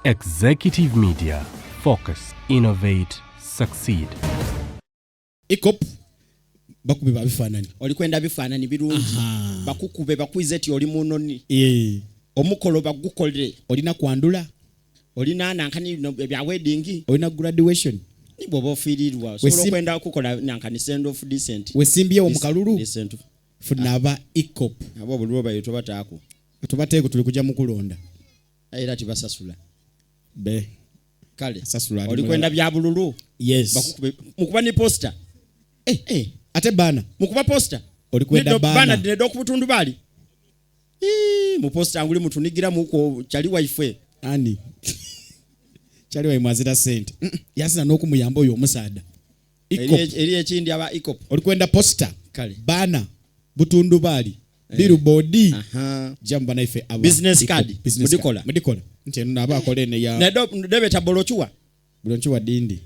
Executive Media. Focus, innovate, succeed. Ikop bakube babifanani. Olikwenda bifanani birungi. Bakukube bakwize ti oli munoni. Omukolo bagukolere. Olina kwandula. Olina nankani bya wedding. Olina graduation. Ni bobo firirwa. So kwenda kukola nankani send off decent. Wesimbye omukalulu. Decent. Funaba Ikop. Abo bulwo bayito batako. Tubateeko tuli kujja mukulonda. Era tibasasula. Be. Kale. Sasula. Olikwenda bya bululu. Yes. Bakukube mukuba ni poster. Ate bana. Mukuba poster. Olikwenda bana. Bana dinedo kubutundu bali. Mu poster anguli mutunigira muko chali wife. Ani. Chali wa imazira sente. Yasina n'okumuyamba oyo omusaada. Ikop. Eri ekindi aba Ikop. Olikwenda poster. Kale. Bana. Butundu bali. Billboard. Jamba na ife aba. Business card. Mudikola. Nti naba akolene ya. Nedo debeta bolochuwa. Bolochuwa dindi.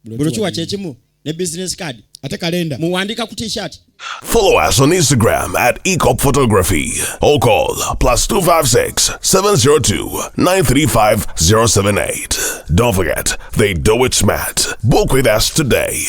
Bolochuwa chechimu. Ne business card. Ate kalenda. Muwandika ku t-shirt. Follow us on Instagram at Ikop Photography or call +256 702 935 078. Don't forget, they do it smart. Book with us today.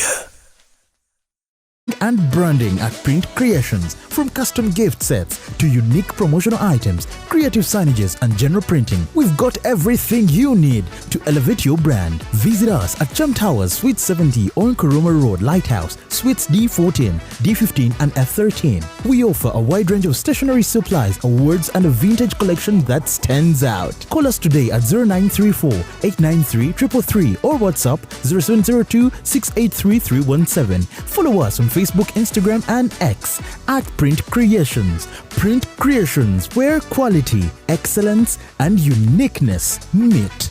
And branding at Print Creations. From custom gift sets to unique promotional items, creative signages and general printing, we've got everything you need to elevate your brand. Visit us at Chum Towers, Suite 70 on Kuruma Road, Lighthouse, Suites D14, D15 and F13. We offer a wide range of stationery supplies, awards and a vintage collection that stands out. Call us today at 0934 893 333 or WhatsApp 0702 683 317. Follow us on Facebook, Instagram and X at Print Creations. Print Creations, where quality, excellence and uniqueness meet.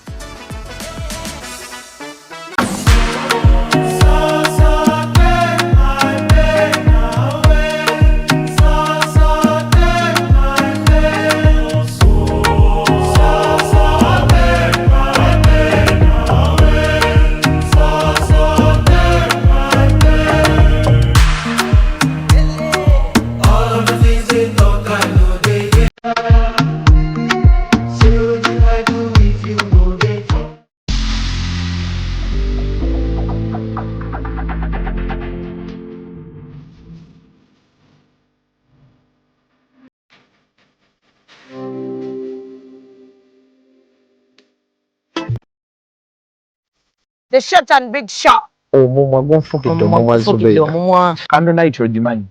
The short and big shot. Omumwa gonfukidde omumwa Zubeida. Candle night ogimanyi.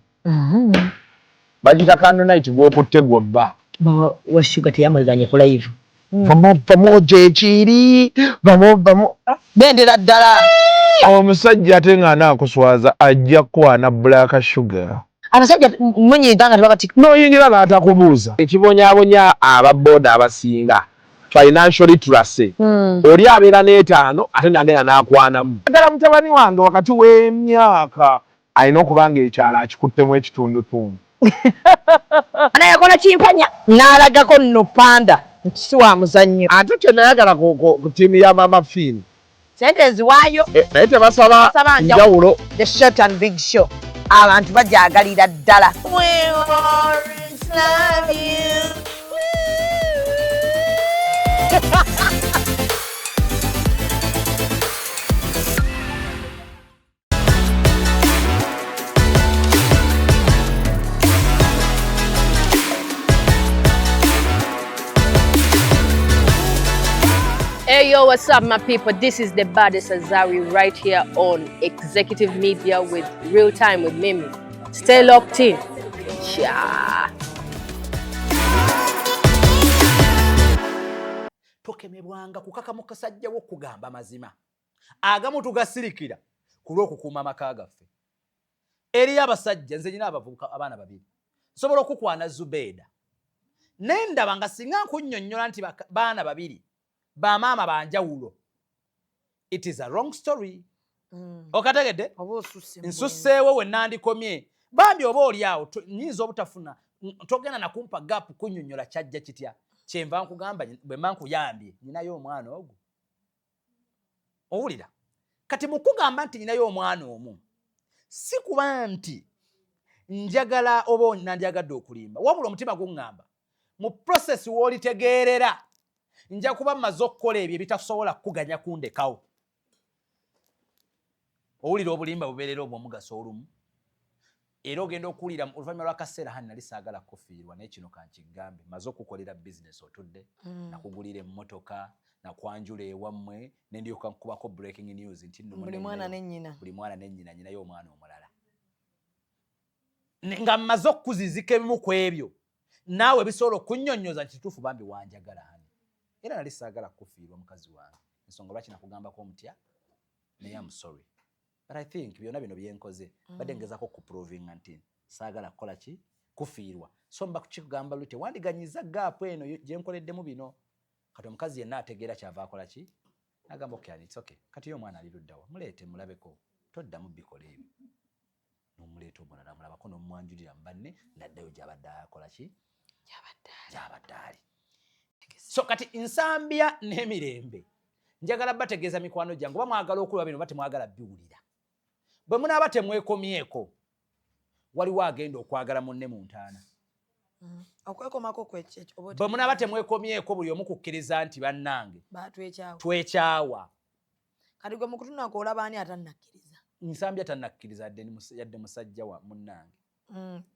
Bagita candle night gwokutte gwobba. Washuga teyamaliranye ku live. Pamoja ekiri. Vamo. Bendera ddala. Omusajja ate nga anaakuswaza ajja kwana black sugar. Abasajja munyiga nga tebakati. N'oyingira n'atakubuuza. Ekibonyaabonya ababooda abasinga. Financially tracé. Oli abeera n'etaano ate nagenda n'akwanamu. Ddala mutabani wange wakati w'emyaka alina okuba ng'ekyalo akikuttemu ekitundutundu. Anayakola kimpanya n'alagako nno panda nti si wa muzannyo. Ate kyenayagala ku ttiimu ya Mama Fini. Sente eziwaayo. Naye tebasaba njawulo. The short and big show. Abantu bajaagalira ddala. We always love you. Hey yo, what's up my people? This is the baddest Azari right here on Executive Media with Real Time with Mimi. Stay locked in. Yeah. Tokemebwanga kukakamuka sajja wokugamba mazima. Agamu tugasirikira kulw'okukuuma amaka gaffe. Eri abasajja nze nyina abavubuka abaana babiri. Nsobola okukwana Zubeida. Nendaba nga singa nkunnyonnyola nti baana babiri ba maama banjawulo. It is a wrong story. Okategedde? Nsusseewo we nandikomye. Bambi oba oli awo nnyinza obutafuna togenda na kumpa gap kunnyonnyola kyajja kitya. Kyenva nkugamba bwe mba nkuyambye ninayo omwana ogwo. Owulira? Kati mu kugamba nti ninayo omwana omu si kuba nti njagala oba nandyagadde okulimba wabula omutima guŋŋamba mu process w'olitegeerera nja kuba mmaze okukola ebyo ebitasobola kuganya kundekawo. Owulira obulimba bubeerera obw'omugaso olumu. Era ogenda okuwulira oluvannyuma lw'akaseera hani nali saagala kufiirwa naye kino kankigambe mmaze okukolera bizinesi otudde nakugulira emmotoka nakwanjula ewammwe ne ndyoka nkubako breaking news nti buli mwana n'ennyina nyinayo omwana omulala. Nga mmaze okukuzizika ebimu ku ebyo naawe bisobola okunnyonnyoza nti kituufu bambi wanjagala hani. Era nali saagala kufiirwa mukazi wange ensonga lwaki nakugambako omutya naye I'm sorry. But I think byonna bino byenkoze badde ngezaako kuprovinga nti saagala kukola ki kufiirwa. So mba kukigamba lute wandiganyiza gaapu eno gye nkoleddemu bino. Kati omukazi yenna ategeera kyava akola ki nagamba okay, it's okay. Kati yo omwana ali luddawa muleete mulabeko toddamu bikola ebyo. N'omuleeta omulala mulabako n'omwanjulira mu banne n'addayo gy'abadde akola ki gy'abadde ali. So kati nsambya n'emirembe njagala bategeeza mikwano gyange oba mwagala okulaba bino oba temwagala biwulira. Bwe munaaba temwekomyeko waliwo agenda okwagala munne mu ntaana. Okwekomako kwekyo. Bwe munaaba temwekomyeko buli omu kukkiriza nti bannange twekyawa. Kati gwe mu kutunako olaba ani atannakkiriza? Nsambya tannakkiriza yadde musajja wa munnange.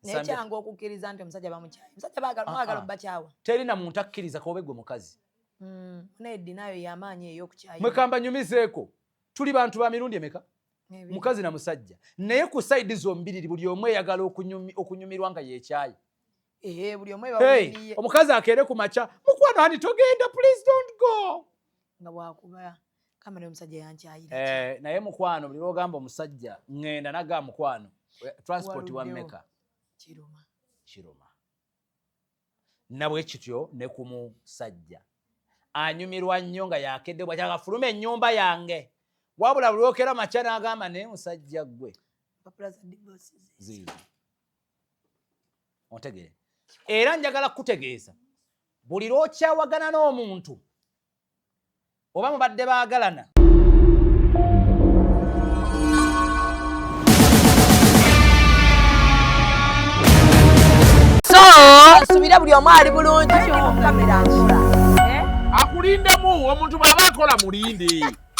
Naye kyangu okukkiriza nti omusajja bamukyaye. Omusajja mwagala obbakyawa. Terina muntu akkiriza kobe gwe mukazi. Neddi nayo y'amaanyi ey'okukyayi. Mwekamba nyumizeeko tuli bantu ba mirundi emeka? Mukazi na musajja. Naye ku saidi zombiriri buli omu eyagala okunyumirwa nga yeekyaye. Buli omu ebawuliriye. Omukazi akeere ku makya mukwano hani togenda please don't go. Nga bwakuba kamera omusajja yankyayira. Naye mukwano buli lwogamba omusajja ngenda naga mukwano transport wa mmeka? Kiruma. Nabwe kityo ne ku musajja. Anyumirwa nnyo nga yakedde bw'akyaka fuluma ennyumba yange. Wabula buli lwokera makya n'agamba naye musajja gwe. Ziizo. Otegere. Era njagala kutegeeza buli lwokyawagana n'omuntu oba mubadde baagalana nsubira buli omu ali bulungi kamera nkola. Akulindemu omuntu bw'aba akola mulinde.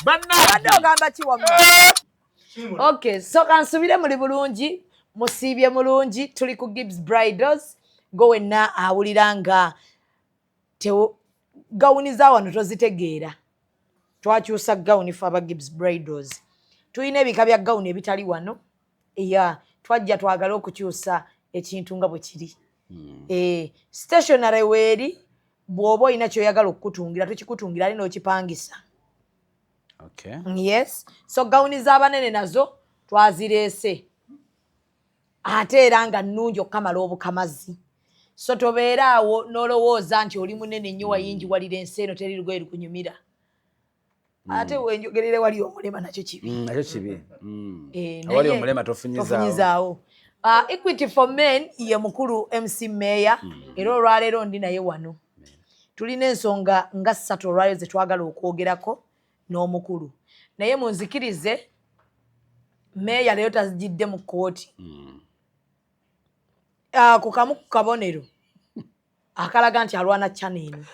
Badde ogamba ki wamma? Okay, so kansubire muli bulungi, musiibye mulungi, tuli ku Gibbs Bridals. Go wenna awulira nga gawuni za wano tozitegeera. Twakyusa gawuni fe aba Gibbs Bridals. Tulina ebika bya gawuni ebitali wano. Twajja twagala okukyusa ekintu nga bwe kiri. Stationary weeri bw'oba olina ky'oyagala okukutungira tukikutungira ali n'okipangisa. Okay. Yes. So gawuni z'abanene nazo twazireese. Ate era nga nnungi okukamala obukamazi. So tobeera awo n'olowooza nti oli munene nnyo wayinjiwalira ensi eno teri lugoye lukunyumira. Ate wenjogerere wali omulema nakyo kibi. Nakyo kibi. Wali omulema tofunyizaawo. Equity for Men ye mukulu MC Mayor. Era olwaleero ndi naye wano. Tulina ensonga nga 3 olwaleero ze twagala okwogerako n'omukulu. Naye munzikirize Mayor leero tazijjidde mu kkooti. Ku kamu ku kabonero akalaga nti alwana channel.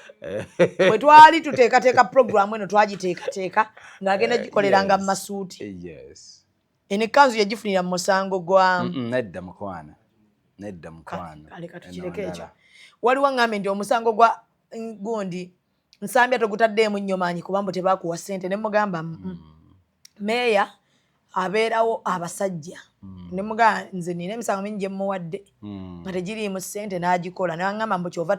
Bwe twali tuteekateeka program eno twagiteekateeka ng'agenda gikoleranga mu masuuti. Yes. Eno kanzu yagifunira mu musango gwa nedda mukwana. Aleka tukireke ekyo. Waliwo ng'ambe nti omusango gwa gundi nsambya togutaddeemu nnyo maanyi kuba mbu tebaakuwa ssente. Ne mugamba Mayor abeerawo abasajja. Ne mugamba nze nina emisango mingi gye mmuwadde nga tegiriimu ssente n'agikola. Ne baŋŋamba mbu kyova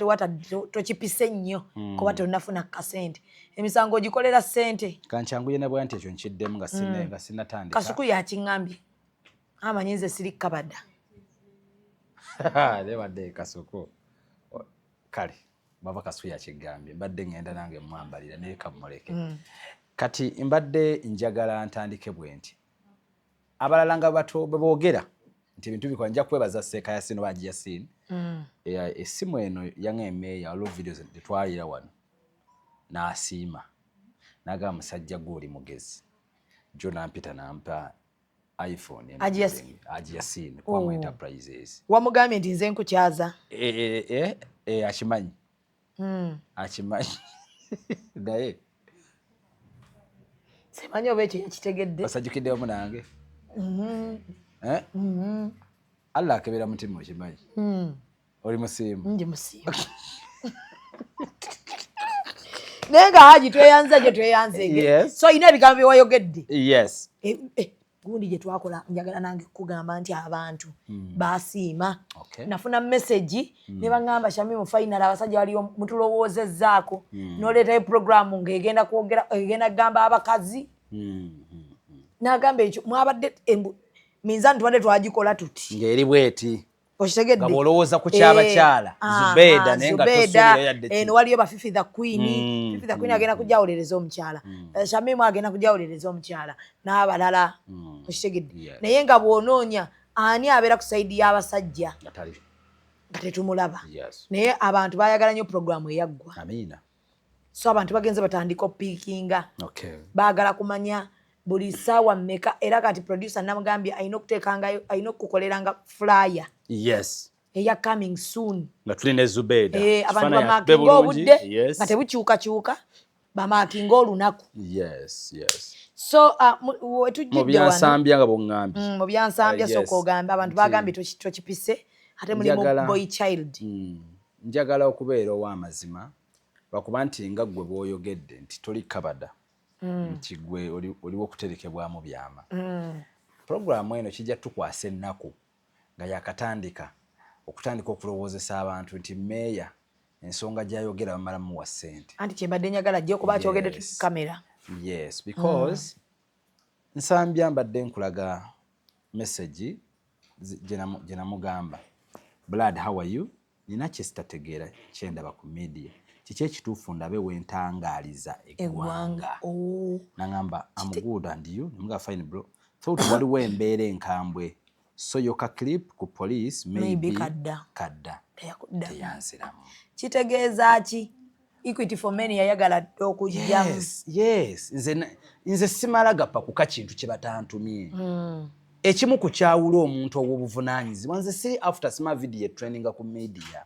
tokipise nnyo kuba tonnafuna kasente. Emisango ogikolera ssente. Kankyanguye ne bwe nti ekyo nkiddemu nga sinnatandika. Kasuku yakiŋŋambye. Amanyi nze siri kabada. Lebadde Kasuku. Kale baba Kasuku yakigambye mbadde ngenda nange mwambalira naye kamuleke. Kati mbadde njagala ntandike bwe nti abalala nga bato boogera nti ebintu bikola nja kwebaza Seeka Yasini oba Yasini. Essimu eno yaŋŋemeeya olwo videos tetwalira wano n'asiima n'agamba musajja gw'oli mugezi. Jo nampita nampa iPhone Yasini kwa Enterprises. Wamugambye nti nze nkukyaza. Akimanyi. Akimanyi. Naye simanyi oba ekyo yakitegedde. Basajjukidde wamu nange. Allah akebera mutima okimanyi. Oli musiimu. Ndi musiimu. Naye nga Haji tweyanze gye tweyanze. So ina ebigambo bye wayogedde. Yes. Gundi gye twakola njagala nange kugamba nti abantu basiima. Nafuna message ne bangamba Shami mu final abasajja bali mutulowozezzaako n'oleetayo programu ng'egenda kwogera egenda gamba abakazi. N'agamba ekyo mwabadde minzani tubadde twagikola tuti. Ng'eri bweti. Oshitegedde. Nga bw'olowooza ku kyabakyala. Zubeda naye nga tosuubira yadde. Eno waliyo ba Fifi the Queen. Fifi the Queen agenda kujawulereza omukyala. Shamimu agenda kujawulereza omukyala. N'abalala. Oshitegedde. Naye nga bw'onoonya ani abeera ku sayidi y'abasajja. Nga tetumulaba. Naye abantu baayagala nnyo programu eyaggwa. Amiina. So abantu bagenze batandika opiikinga. Baagala kumanya buli ssaawa mmeka era kati producer namugambye ayina okuteekangayo ayina okukoleranga flyer. Yes. Eya coming soon. Nga tulina Zubeda. Abantu bamaakinga obudde nga tebukyukakyuka bamaakinga olunaku. Yes. So wetujjidde wano. Mu byansambya nga bw'ŋŋambye. Mu byansambya sooka ogamba abantu bagambye tokipise ate mulimu boy child. Njagala okubeera ow'amazima lwakuba nti nga ggwe bw'oyogedde nti toli kabada. Nti gwe oliwo okuterekebwamu byama. Programu eno kijja tukwasa ennaku nga yakatandika okutandika okulowoozesa abantu nti meeya ensonga gy'ayogera bamala muwa ssente. Anti kyembadde njagala ajja okuba kyogedde kamera. Yes, because nsambya mbadde nkulaga message gye namugamba. Blood, how are you? Nina kye sitategeera kyendaba ku media. Kiki ekituufu ndabe wentangaaliza eggwanga. Nangamba I'm good and you? Namuga fine bro. Thought waliwo embeera enkambwe. So yoka clip ku police maybe kadda. Teyanziramu. Kitegeeza ki? Equity for Men yayagala okujjamu. Yes. Nze simala gappa ku kakintu kye batantumye. Ekimu ku kyawula omuntu ow'obuvunaanyizibwa nze siri after sima video training ku media.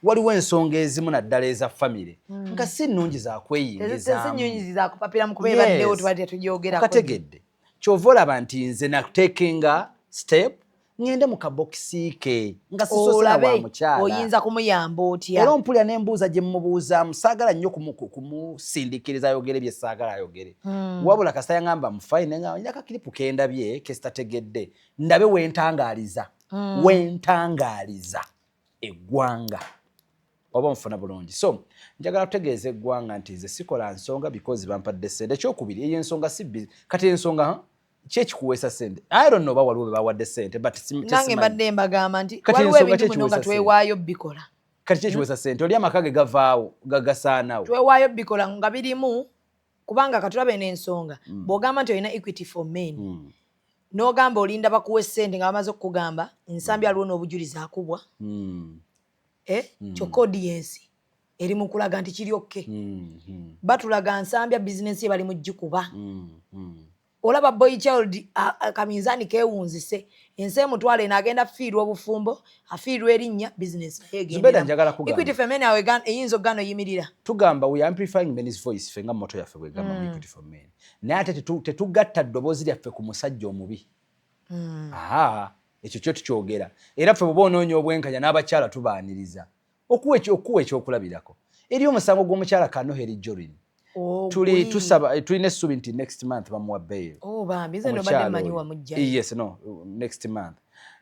Waliwo ensonga ezimu naddala eza family nga si nnungi za kweyingizaamu. Si nnungi za kupapira mu kubeera baddewo tubadde tujoogerako. Kategedde kyova olaba nti nze natekinga step ngende mu kabokisi ke nga sisosera wa mukyala. Oyinza kumuyamba otya. Era ompulira n'embuuza gye mmubuuzaamu saagala nnyo kumusindiikiriza ayogere bye saagala ayogere. Wabula kasita yaŋŋamba mufayine nga nyina kakiripu kendabye ke sitategedde ndabe wentangaaliza eggwanga. Oba nfuna bulungi. So njagala kutegeeza eggwanga nti nze sikola nsonga because bampadde ssente. Ekyokubiri eyo ensonga si kati ensonga kyekikuweesa ssente. I don't know waliwo be bawadde ssente but nange mbadde mbagamba nti waliwo ebintu bino nga twewaayo bikola. Kati kyekikuweesa ssente oli amaka ge gavaawo gasaanawo. Twewaayo bikola nga birimu kubanga katulabe n'ensonga. Bw'ogamba nti olina Equity for Men. N'ogamba olinda bakuwe ssente nga bamaze okukugamba ensambi aliwo n'obujulizi akubwa. Kyokka audience eri mu kulaga nti kiri okke. Batulaga nsambya bizinensi ye bali mu gikuba. Olaba boy child akaminzani keewunzise ensi emutwala eno agenda fiirwa obufumbo afiirwa erinnya bizinensi egenda. Equity for Men awe eyinza ogano yimirira. Tugamba we amplifying men's voice fenga moto yaffe bwegamba mu Equity for Men. Naye ate tetugatta ddoboozi lyaffe ku musajja omubi. Ekyo kyo tukyogera. Era ffe bw'oba onoonya obwenkanya n'abakyala tubaaniriza. Okuwa ekyokulabirako. Eri omusango gw'omukyala Kanoheri Jorin. Tulina essuubi nti next month bamuwa bail. Bambi nze nobadde mmanyi wamugjayo. Yes, no, next month.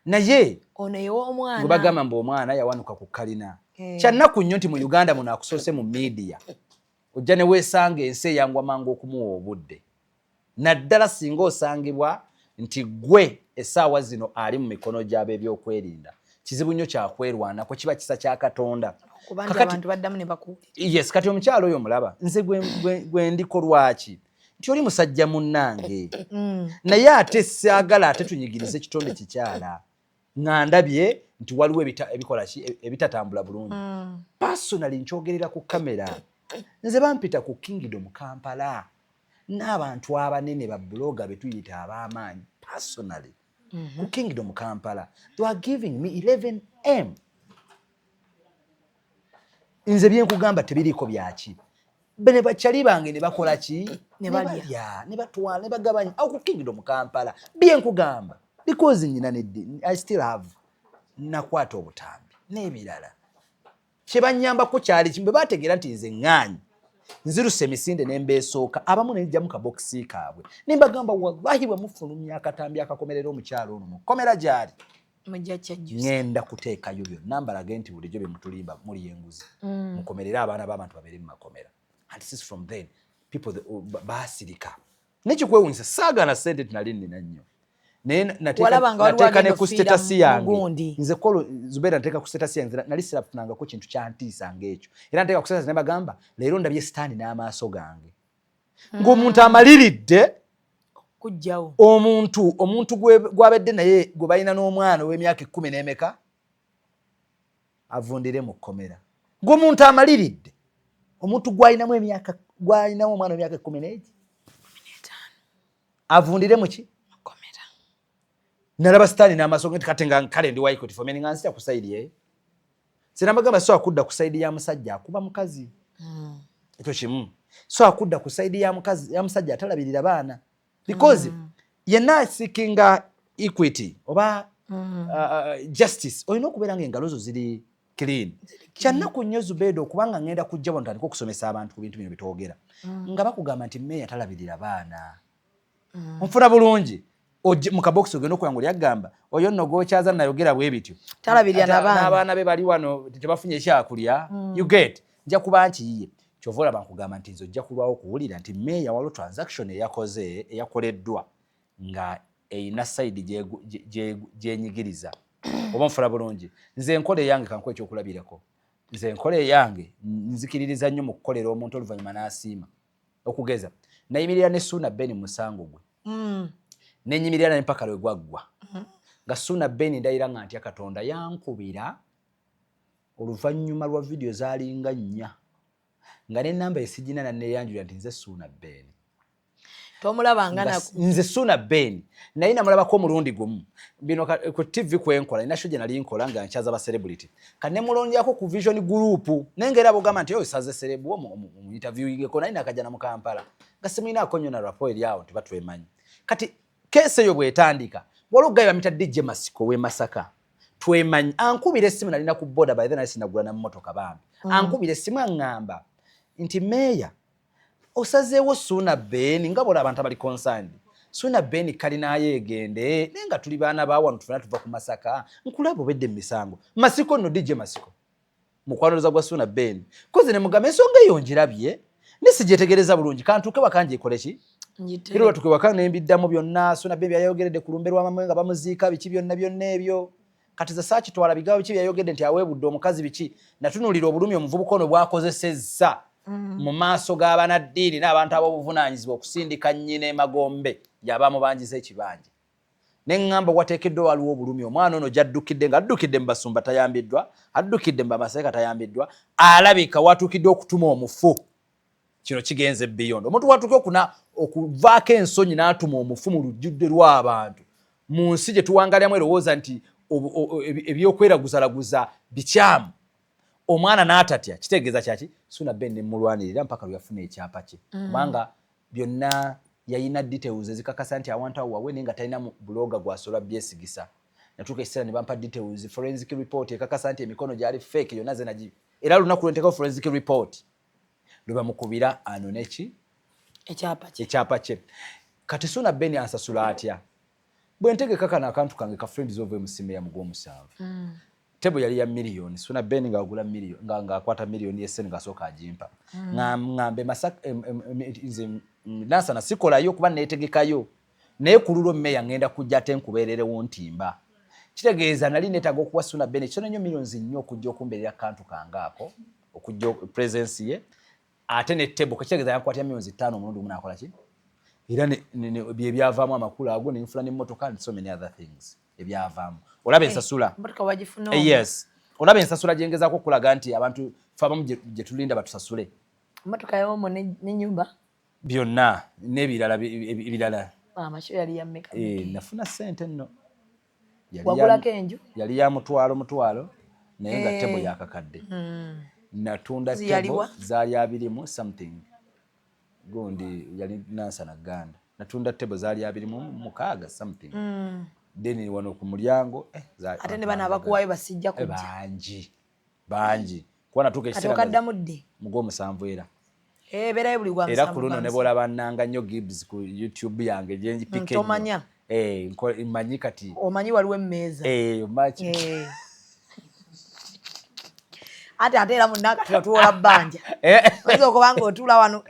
Naye ono ew'omwana gwe bagamba mbu omwana yawanuka ku kalina. Kyannaku nnyo nti mu Uganda muno akusoose mu media. Ojja ne weesanga ensi eyangwa mangu okumuwa obudde. Naddala singa osangibwa nti gwe essaawa zino ali mu mikono gy'ab'ebyokwerinda. Kizibu nnyo kyakwerwanako kiba kisa kya Katonda. Abantu baddamu ne bakuwulira. Yes, kati omukyalo oyo omulaba nze gwe ndiko lwaki nti oli musajja munnange. Naye ate saagala ate tunyigirize ekitonde kikyala. Nga ndabye nti waliwo ebikola ki ebitatambula bulungi. Personally nkyogerera ku kamera. Nze bampita ku Kingdom Kampala. N'abantu abanene ba bloga betuyita ab'amaanyi personally. Ku Kingdom Kampala. They are giving me 11M. Nze byenkugamba tebiriiko byaki. bene bachali bange ne bakola ki ne balya ne batwala ne bagabanya au ku Kingdom Kampala bien kugamba because nyina ne I still have nakwata obutambi n'ebirala kyebanyamba ko kyali kimbe bategera nti nze ŋŋaanyi nziruse emisinde n'embeesooka abamu ne njyamu kabokisi kaabwe ne mbagamba wallahi bwe mufulumya akatambi akakomerera omukyalo ono mukomera gyali ngenda kuteekayo byonna mbalage nti bulijjo bye mutulimba muli enguzi mukomerera abaana b'abantu babeere mu makomera. And this is from then people baasirika nekikwewunyisa saagana ssente tinali nnina nnyo nateeka ne ku status yange nze kolo Zubeida nateeka ku status yange nali sirafunangako kintu kyantiisa ng'ekyo era nateeka ku status ne bagamba leero ndabye sitaani n'amaaso gange ng'omuntu amaliridde kujjawo omuntu gwabedde naye gwe balina n'omwana ow'emyaka 10 n'emeka avundire mu kkomera ng'omuntu amaliridde omuntu gwalinamu omwana w'emyaka 10 avundire mu ki nalaba sitaani n'amaaso nti kate nga nkale ndi waikoti fo nga nsita ku sayidi ye sina bagamba so akudda ku sayidi ya musajja akuba mukazi ekyo kimu so akudda ku sayidi ya mukazi ya musajja atalabirira baana because yenna seekinga equity oba justice olina okubeera nga engalo zo ziri clean kyannaku nnyo Zubeida okubanga ngenda kujja wano tandika okusomesa abantu ku bintu bino bitwogera nga bakugamba nti meeya talabirira baana onfuna bulungi mu kabokisi ogenda okuba nga lyagamba oyo nno gwokyaza nayogera bwe bityo talabirira n'abaana be bali wano tebafunye ekyakulya you get nja kuba nkiyiye kyova olaba nkugamba nti nze ojja kulwawo okuwulira nti meeya waliwo transaction eyakoleddwa nga eyina sayidi gyenyigiriza oba nfuna bulungi nze enkola eyange kankuwa ekyokulabirako nze enkola eyange nzikiririza nnyo mu kukolera omuntu oluvannyuma n'asiima okugeza nayimirira ne Suuna Ben musango gwe nenyimirira naye mpaka lwe gwaggwa nga Suuna Ben ndayira nga ntya Katonda yankubira oluvannyuma lwa vidiyo zaalinga 4 nga n'ennamba esigina nanneyanjulira nti nze Suuna Ben tomulabanga nze Suuna Ben naye namulabako omulundi gumu bino ku TV kwenkola nina shoje nali nkola nga nkyaza ba celebrity kane mulondyako ku Vision Group nengera bogamba nti oyo saze celebu mu interview yigeko naye nakajja na mu Kampala nga simulina akonyo na rapport yawo nti batwemanyi kati kese yo bwetandika walogayo bamita DJ Masiko we Masaka twemanyi ankubira essimu nalina ku boda by then nali sinagula na mmotoka bambi ankubira essimu angamba nti meeya osazeewo Suuna Ben nga bola abantu abali concerned Suuna Ben kalina yeegende nenga tuli baana baawano tufuna tuva ku Masaka nkulaba obedde mu misango Masiko nno DJ Masiko mukwanoza gwa Suuna Ben koze ne mugamba ensonga eyo ngirabye nisijjetegereza bulungi kantuke wakanje ikoleki Iro batuke wakane mbiddamu byonna Suuna Ben yayogeredde ku lumbe lwa mama nga bamuziika biki byonna ebyo kati za sachi twala bigawo biki yayogedde nti aweebudde omukazi biki natunulira obulumi omuvubuka ono bwakozesezza mu maaso g'abanaddiini n'abantu ab'obuvunaanyizibwa okusindika nnyina emagombe yabamu bangiza ekibanja neŋŋamba wateekeddwa waliwo obulumi omwana ono gy'addukidde ng'addukidde mu basumba tayambiddwa addukidde mu bamaseeka tayambiddwa alabika watuukidde okutuma omufu kino kigenze beyond omuntu watuuke okuvaako ensonyi n'atuma omufu mu lujjudde lw'abantu mu nsi gye tuwangalyamu erowooza nti ebyokweraguza bikyamu omwana n'atatya kitegeeza kyaki Suuna Ben nemulwanirira mpaka lwe yafuna ekyapa kye kubanga byonna yayina details ezikakasa nti awantu awo wawe nenga talina mu bloga gwasobola byesigisa natuuka ekiseera ne bampa details forensic report ekakasa nti emikono gyali fake yonna ze nagi era lunaku lwenteekawo forensic report lwe bamukubira anoneki ekyapa kye kati Suuna Ben ansasula atya bwe ntegeka kano akantu kange ka friends of emusimbe ya mugw'omusanvu tebo yali ya million Suuna Ben ngagula million nga akwata million yesen ngasooka ajimpa ngambe Masaka nze nasa nasikolayo kuba netegekayo naye kululo meeya ngenda kujja ate nkubeererewo ntimba kitegeeza nali netaga okuwa Suuna Ben kyono nnyo millions nnyo okujja okumbeerera kantu kangaako okujja presence ye ate ne tebo kitegeeza yakwatya millions 5 omulundi gumu nakola ki era bye byavaamu amakulu ago nenfuna n'emmotoka and so many other things ebyavaamu olaba ensasula yes olaba ensasula gyengezaako okulaga nti abantu fabamu gye tulinda batusasule emmotoka yomo n'ennyumba byonna n'ebirala amasho yali ya mmeka nafuna ssente nno wagulako enju yali ya mutwalo naye nga tebo yakakadde natunda tebo zaali 20 something gundi yali nansa na ganda natunda tebo zaali 26 something then wano ku mulyango ate ne bana abakuwayo basijja kujja bangi kuba natuuka ekiseera kadamudde mugo 7 berayo buli gwa era ku luno ne bola bannanga nnyo Gibbs ku YouTube yange gye njipike tomanya manyi kati omanyi waliwo emmeeza machi ate era munaka tutuwola bbanja oyinza okuba nga otuula wano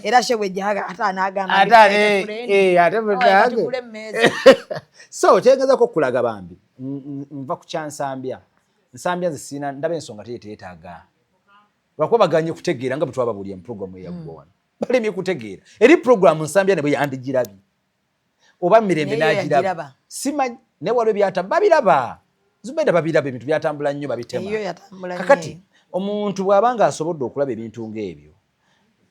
era shebwe jaga ate anagamba ate so kyengezako okulaga bambi nva ku kyansambya nsambya nze sina ndaba ensonga teyeetaaga lwakuba baganye kutegeera nga bwe twababulya mu programu eyaggwa balemye kutegeera eri programu nsambya ne bwe yandigirabye oba mirembe n'agiraba simanyi ne waliwo babiraba Zubeda babiraba ebintu byatambula nnyo babitema kakati omuntu bw'abanga asobodde okulaba ebintu ng'ebyo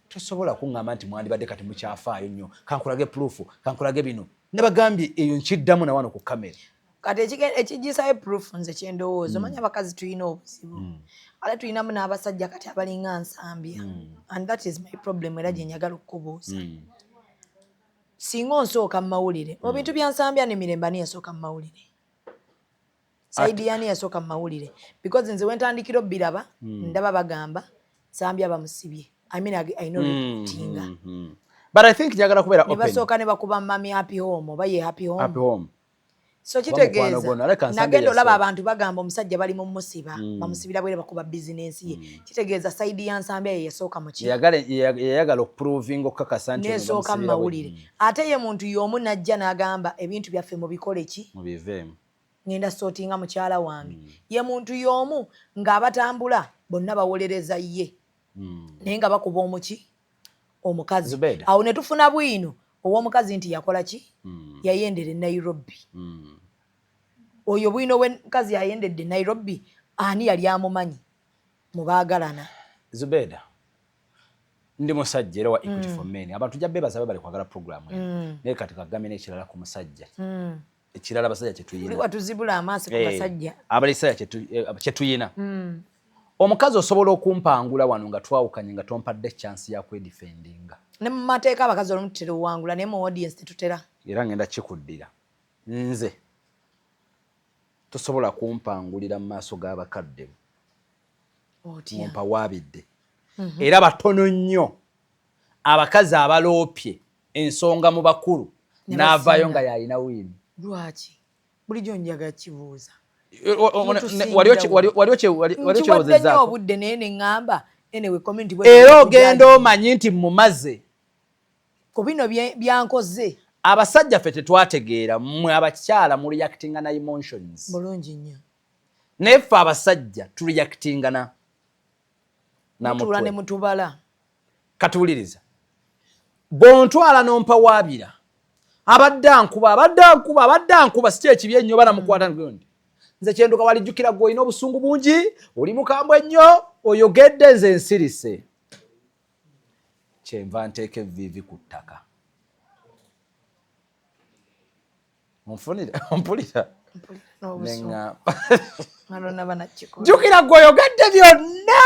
tosobola kuŋŋamba nti mwandibadde kati mukyafaayo nnyo kankulage proof kankulage bino ne bagambye eyo nkiddamu na wano ku kamera kati ekigisayo proof nze kyendowooza omanya abakazi tulina obuzibu ate tulinamu n'abasajja kati abalinga nsambya and that is my problem era gye njagala okukubuuza singa onsooka mu mawulire mu bintu bya nsambya ne mirembe ani yasooka mu mawulire Saidi yani yasooka mu mawulire because nze wentandikira obbiraba ndaba bagamba nsambya bamusibye I know tinga but I think njagala kubeera open basooka ne bakuba mami happy home oba ye happy home so kitegeeza nagenda olaba abantu bagamba omusajja bali mu musiba bamusibira bwere bakuba bizinensi ye kitegeeza Saidi ya nsambya ye yasooka mu ki yagala okuproving okukakasa nti nesooka mu mawulire ate ye muntu y'omu najja n'agamba ebintu byaffe mu bikole ki mubiveemu ngenda sortinga mukyala wange ye muntu y'omu ng'abatambula bonna bawolereza ye naye nga bakuba omuki omukazi awo ne tufuna bwino ow'omukazi nti yakola ki yayendera e Nairobi oyo bwino we mukazi yayendedde Nairobi ani yali amumanyi mubaagalana Zubeda ndi musajja era wa Equity for Men abantu jja bebaza bali kwagala programu naye kati kagame n'ekirala ku musajja ekirala basajja kye tuyina watuzibula amaaso ku basajja abalisajja kye tuyina omukazi osobola okumpangula wano nga twawukanye nga tompadde chance ya kwedefendinga ne mu mateeka abakazi olumu tutera owangula naye mu audience tetutera era ngenda kikuddira nze tosobola kumpangulira mu maaso g'abakadde mumpawaabidde era batono nnyo abakazi abaloopye ensonga mu bakulu n'avaayo nga yalina wiini lwaki bulijjo njaga kibuuza waliokyewozezaako obudde naye ne ŋŋamba enewe community era ogenda omanyi nti mumaze ku bino byankoze abasajja ffe tetwategeera mmwe abakyala mu reactinga na emotions bulungi nnyo naye ffe abasajja tu reactinga na mutula ne mutubala katuwuliriza bw'ontwala n'ompawaabira abadde ankuba si ekibi ennyo banamukwata ngondi nze kyenduka walijjukira gwe olina obusungu bungi oli mukambwe ennyo oyogedde nze nsirise kyenva nteeka evviivi ku ttaka ompulira jjukira gwe oyogedde byonna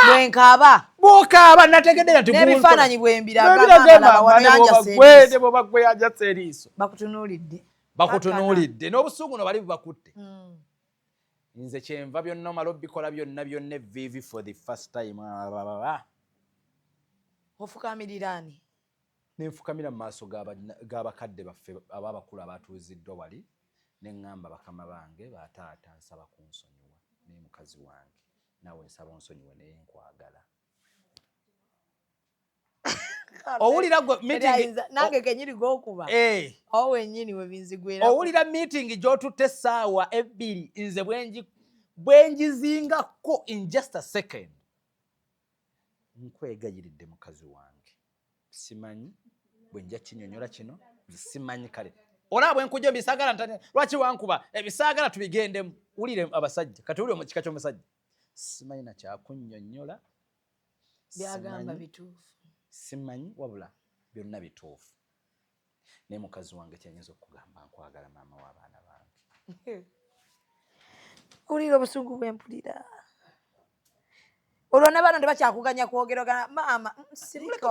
bw'okaaba nategedde nati n'ebifaananyi bwe yajasa eriiso bakutunuulidde n'obusungu no bali bubakutte nze kyenva byonna omala obbikola byonna evviivi for the first time ofukamirira ani nenfukamira mu maaso g'abakadde baffe ababakulu abatuuziddwa wali ne ŋŋamba bakama bange bataata nsaba kunsonyiwa naye mukazi wange naawe nsaba onsonyiwe naye nkwagala owulira nange kenyiri g'okuba awo wennyini we binzigwera owulira meeting gy'otutte essaawa 2 nze bwengizingako in just a second nkwegayiridde mukazi wange simanyi bwenja kinyonyola kino simanyi kale olaba bwenkujja ebisaagala ntane lwaki wankuba ebisaagala tubigendemu wulire abasajja kati wulire mu kika ky'omusajja simanyi nakyakunnyonnyola byagamba bituufu simanyi wabula byonna bituufu naye mukazi wange kyenyinza okugamba nkwagala maama w'abaana bange owulira obusungu bwempulira olwo ne bano tebakyakuganya kwogeragana maama muleka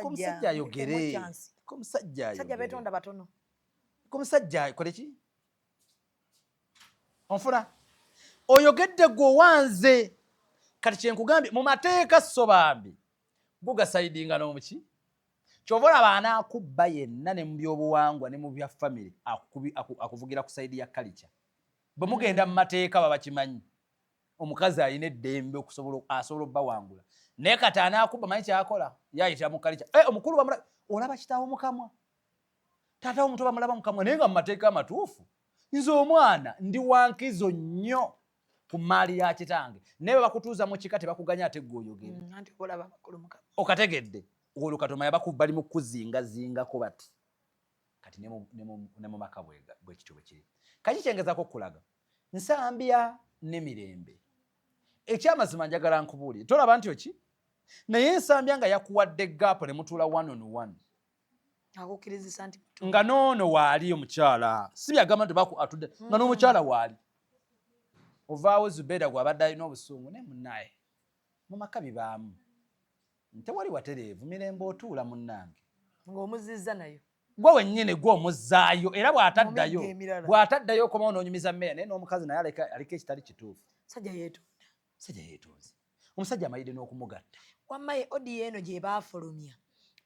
omusajja ayogere ko musajja betonda batono ko musajja koleki onfuna oyogedde gwe wanze kati kyenkugambye mu mateeka sobambi gugasaidinga n'omuki kyovula baana akubba yenna ne mu byobuwangwa ne mu bya family akuvugira ku saidi ya culture bwe mugenda mu mateeka babakimanyi omukazi ayina eddembe asobola obba wangula naye kati anaakubba manyi kyakola yayita mu culture omukulu bamulaba olaba kitaawo mukamwa taata omuto bamulaba mukamwa naye nga mu mateeka amatuufu nze omwana ndi wankizo nnyo ku maali ya kitange naye bakutuuza mu kika tebakuganya ate gweoyogere okategedde olwo katomanya bali mu kuzingazingako bati kati ne mu maka bwe kityo bwe kiri kaki kyengezaako okulaga nsambya n'emirembe ekyamazima njagala nkubuulire tolaba nti oki naye nsambya nga yakuwadde gaapo ne mutuula 1-on-1 nga noono waali omukyala si byagamba nti atudde nga n'omukyala waali ovaawo Zubeda gw'abadde alina obusungu ne munnaye mu maka bibaamu tewali watereevu mirembe otuula munnange ng'omuzizza nayo gwe wennyini gwe omuzzaayo era bw'ataddayo okoma onoonyumiza mmeya naye n'omukazi naye aliko ekitali kituufu sajja yeetonze omusajja amayidde n'okumugatta wammaye odi eno gye baafulumya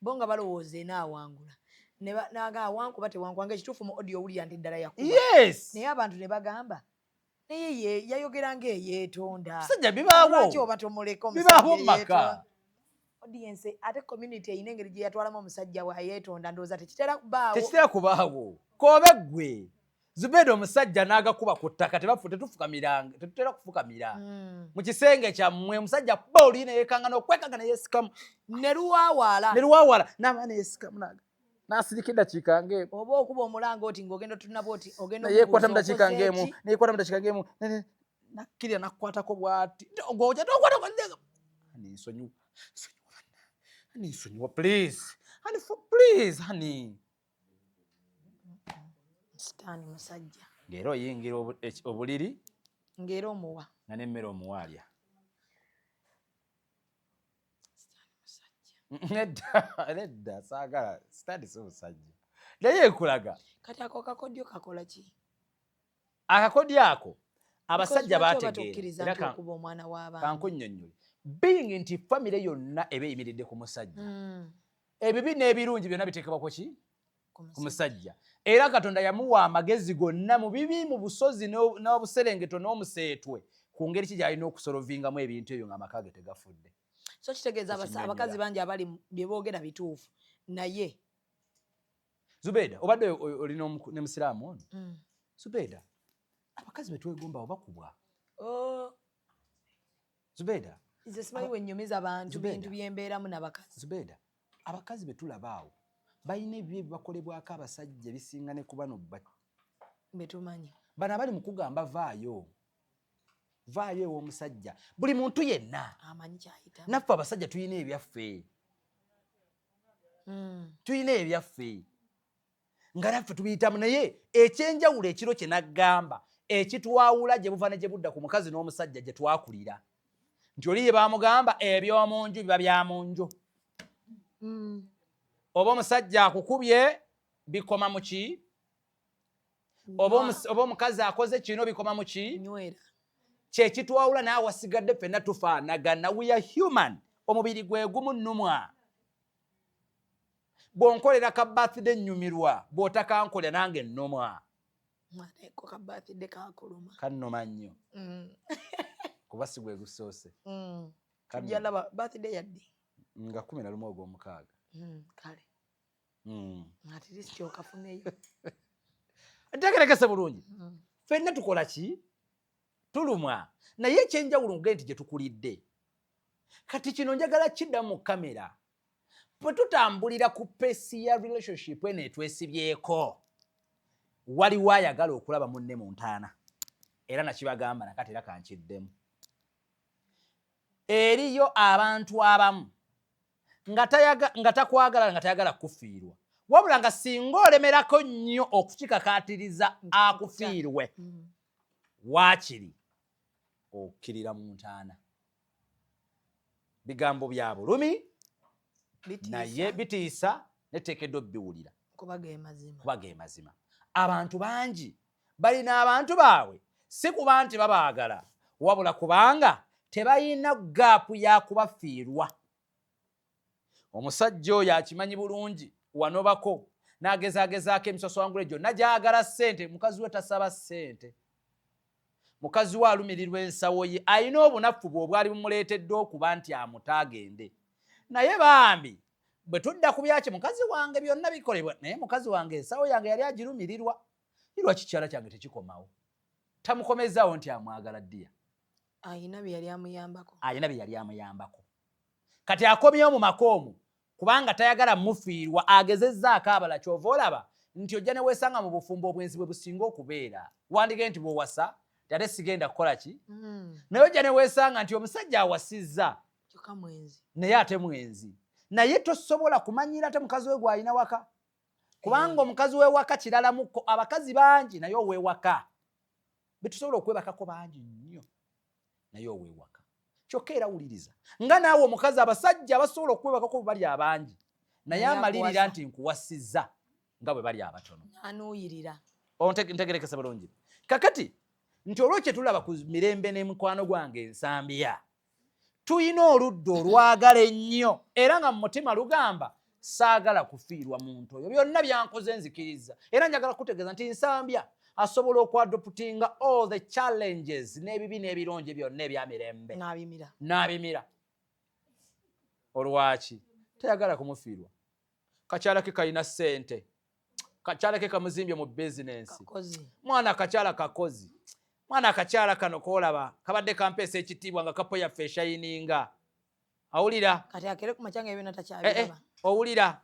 bo nga balowooza enaawangula naga wankuba tewankubanga ekituufu mu odi owulira nti ddala yakuba naye abantu ne bagamba naye yayogera ng'eyeetonda sajja bibaawo oba tomuleka bibaawo maka audience ate community eyina engeri gye yatwalamu omusajja wayeetonda ndowooza tekitera kubaawo kobe ggwe Zubeda omusajja n'agakuba ku ttaka tetutera kufukamira mu kisenge kyammwe omusajja booli neyeekangana okwekanga neyeesikamu ne luwaawala n'aba neyeesikamu n'asirika eddakiika ng'emu oba okuba omulanga oti ng'ogenda otunaba oti yeekwata mu dakiika ng'emu nakkirira nakkwatako bw'ati ng'ojja tokwata nsonyiwa please honey sitaani musajja ng'era oyingira obuliri ng'era omuwa nga n'emmere omuwaalya nedda saagala sitaani si omusajja naye ekulaga kati ako kakodyo kakola ki akakodyo ako abasajja baategeera kankunnyonnyole being nti famire yonna eba eyimiridde ku musajja ebibi n'ebirungi byonna biteekebwa ku ki ku musajja era Katonda yamuwa amagezi gonna mu bibi mu busozi n'obuserengeto n'omuseetwe ku ngeri ki gy'alina okusolovingamu ebintu ebyo ng'amaka ge tegafudde so kitegeeza abakazi bangi abali bye boogera bituufu naye Zubeda obadde olina ne musiraamu ono Zubeda abakazi betwegomba obakubwa Zubeda nze simanyi wennyumiza bantu bintu byembeeramu n'abakazi Zubeda abakazi betulabaawo balina ebyo ebibakolebwako abasajja bisinga ne kuba betumanyi bano abali mu kugamba vaayo ew'omusajja buli muntu yenna amanyi kyayita naffe abasajja tulina ebyaffe nga naffe tubiyitamu naye ekyenjawulo ekiro kye naggamba ekitwawula gye buva ne gye budda ku mukazi n'omusajja gye twakulira nti oli ye baamugamba eby'omu nju biba bya mu nju oba omusajja akukubye bikoma mu ki oba omukazi akoze kino bikoma mu ki kyekitwawula naawe wasigadde ffenna tufaanagana we are human omubiri gwe gumu nnumwa bw'onkolera ka birthday nnyumirwa bw'otakankolera nange nnumwa kannuma nnyo kuba si gwe gusoose nga 11 ogw'omukaaga kale ati lisiti okafuneyo ntegerekese bulungi ffenna tukola ki tulumwa naye ekyenjawulo ngeri nti gye tukulidde kati kino njagala kidda mu kamera bwe tutambulira ku pesi ya relationship eno etwesibyeko waliwo ayagala okulaba munne mu ntaana era nakibagamba nakati era kankiddemu eriyo abantu abamu nga takwagala nga tayagala kufiirwa wabula nga singa olemerako nnyo okukikakaatiriza akufiirwe waakiri okkirira mu ntaana bigambo bya bulumi naye bitiisa neteekeddwa biwulira kuba ge mazima. Abantu bangi balina abantu baabwe si kuba nti babaagala wabula kubanga tebalina gaapu ya kubafiirwa. Omusajja oyo akimanyi bulungi wanobako n'agezaagezaako emisoswangule gyonna gy'agala ssente. Mukazi we tasaba ssente, mukazi we alumirirwa ensawo ye, alina obunafu bwe obwali bumuleeteddwa okuba nti amutaagende. Naye bambi bwe tudda ku byaki mukazi wange byonna bikolebwa, naye mukazi wange ensawo yange yali agirumirirwa. Lwaki kikyala kyange tekikomawo? Tamukomezaawo nti amwagala ddiya. Ayina bye yali amuyambako. Kati akomyewo mu makoomu kubanga tayagala mufiirwa, agezezzaako abala. Kyova olaba nti ojja ne weesanga mu bufumbo obwenzi bwe businga okubeera. Wandige nti bw'owasa ate sigenda kukola ki? Naye ojja ne weesanga nti omusajja awasizza naye ate mwenzi. Naye tosobola kumanyira ate mukazi we gw'alina waka, kubanga omukazi w'ewaka kirala mukko. Abakazi bangi naye ow'ewaka betusobola okwebakako bangi nnyo, naye ow'ewaka. Kyokka era wuliriza nga naawe omukazi, abasajja abasobola okwebakako bwe bali abangi naye amalirira nti nkuwasizza nga bwe bali abatono. Anuuyirira. Ntegerekese bulungi. Kakati nti olwekyo tulaba ku mirembe n'emikwano gwange ensambiya, tuyina oludda olwagala ennyo era nga mu mutima lugamba saagala kufiirwa muntu oyo. Byonna byankoze nzikiriza era njagala kutegeeza nti nsambya asobola okwadoputinga all the challenges n'ebibi n'ebirungi byonna ebyamirembe n'abimira. Olwaki tayagala kumufiirwa? Kakyala ke kalina ssente, kakyala ke kamuzimbye mu bizinensi, mwana akakyala kakozi, mwana akakyala kano koolaba kabadde kampeesa ekitiibwa nga kapo yaffe eshayininga. Awulira? Kati akere ku makyanga ebyo natakyabiraba. Owulira?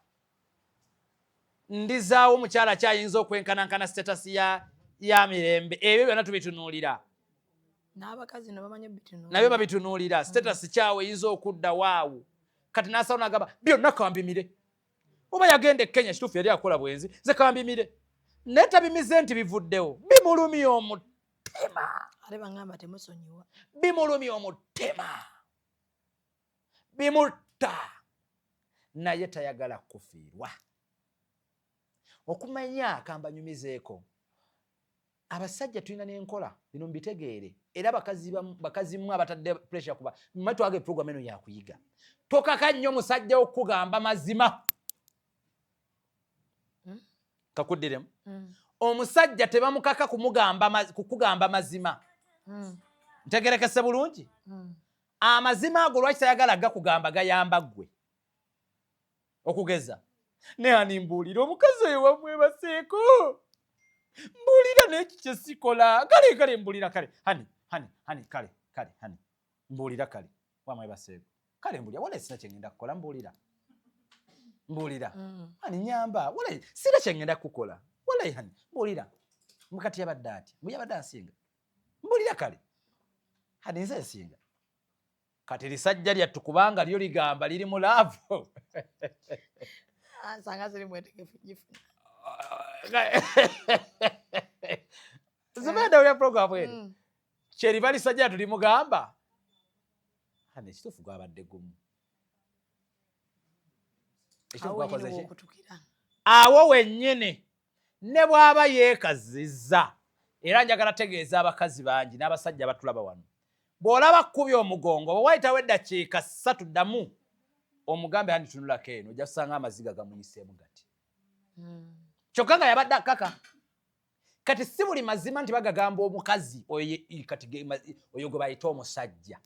Ndizaawo mukyala kyayinza okwenkanankana status ya mirembe. Ebyo byonna tubitunuulira. N'abakazi nabyo babitunuulira. Status kyawe eyinza okudda waawo. Kati n'asawo n'agamba byonna kambimire. Oba yagenda e Kenya kituufu yali akola bwenzi, ze kambimire. Naye tabimize nti bivuddewo. Bimulumya omutima. Ate bangamba temusonyiwa. Bimulumya omutima. Bimutta. Naye tayagala kufiirwa. Okumanya akambanyumizeeko. Abasajja tulina n'enkola bino mbitegeere era bakazi mmwe abatadde pressure kuba mwe twage program eno yakuyiga. Tokaka nnyo musajja okugamba mazima. Kakuddiremu. Omusajja tebamukaka kukugamba mazima. Ntegerekese bulungi. Amazima ago lwaki tayagala gakugamba gayamba ggwe. Okugeza ne ani mbuulira omukazi oyo wamwebaseeko. Mbuulira n'eki kye sikola. Kale mbuulira kale. Hani kale hani. Mbuulira kale. Wamwebaseeko. Kale mbuulira wala sina kye ngenda kukola mbuulira. Hani nyamba. Wala sina kye ngenda kukola. Wala hani mbuulira. Mukati yabadde ati. Yabadde ansinga. Mbuulira kale. Hani nze nsinga. Kati lisajja lyattu kubanga lyo ligamba liri mu laavu. Nsanga ziri mwetegefu gifuna. Zibenda ule program eri. Kyeriva lisajja tulimugamba. Hani kituufu gwabadde gumu. Awo wennyini ne bw'aba yeekazizza. Era njagala tegeeza abakazi bangi n'abasajja batulaba wano. Bw'olaba kkubya omugongo bwe wayitawo eddakiika 3 ddamu omugambe hani tunulako eno ojja kusanga amaziga gamuyiseemu gati. Kyokka nga yabadde akaka. Kati si buli mazima nti bagagamba omukazi oyo gwe bayita omusajja.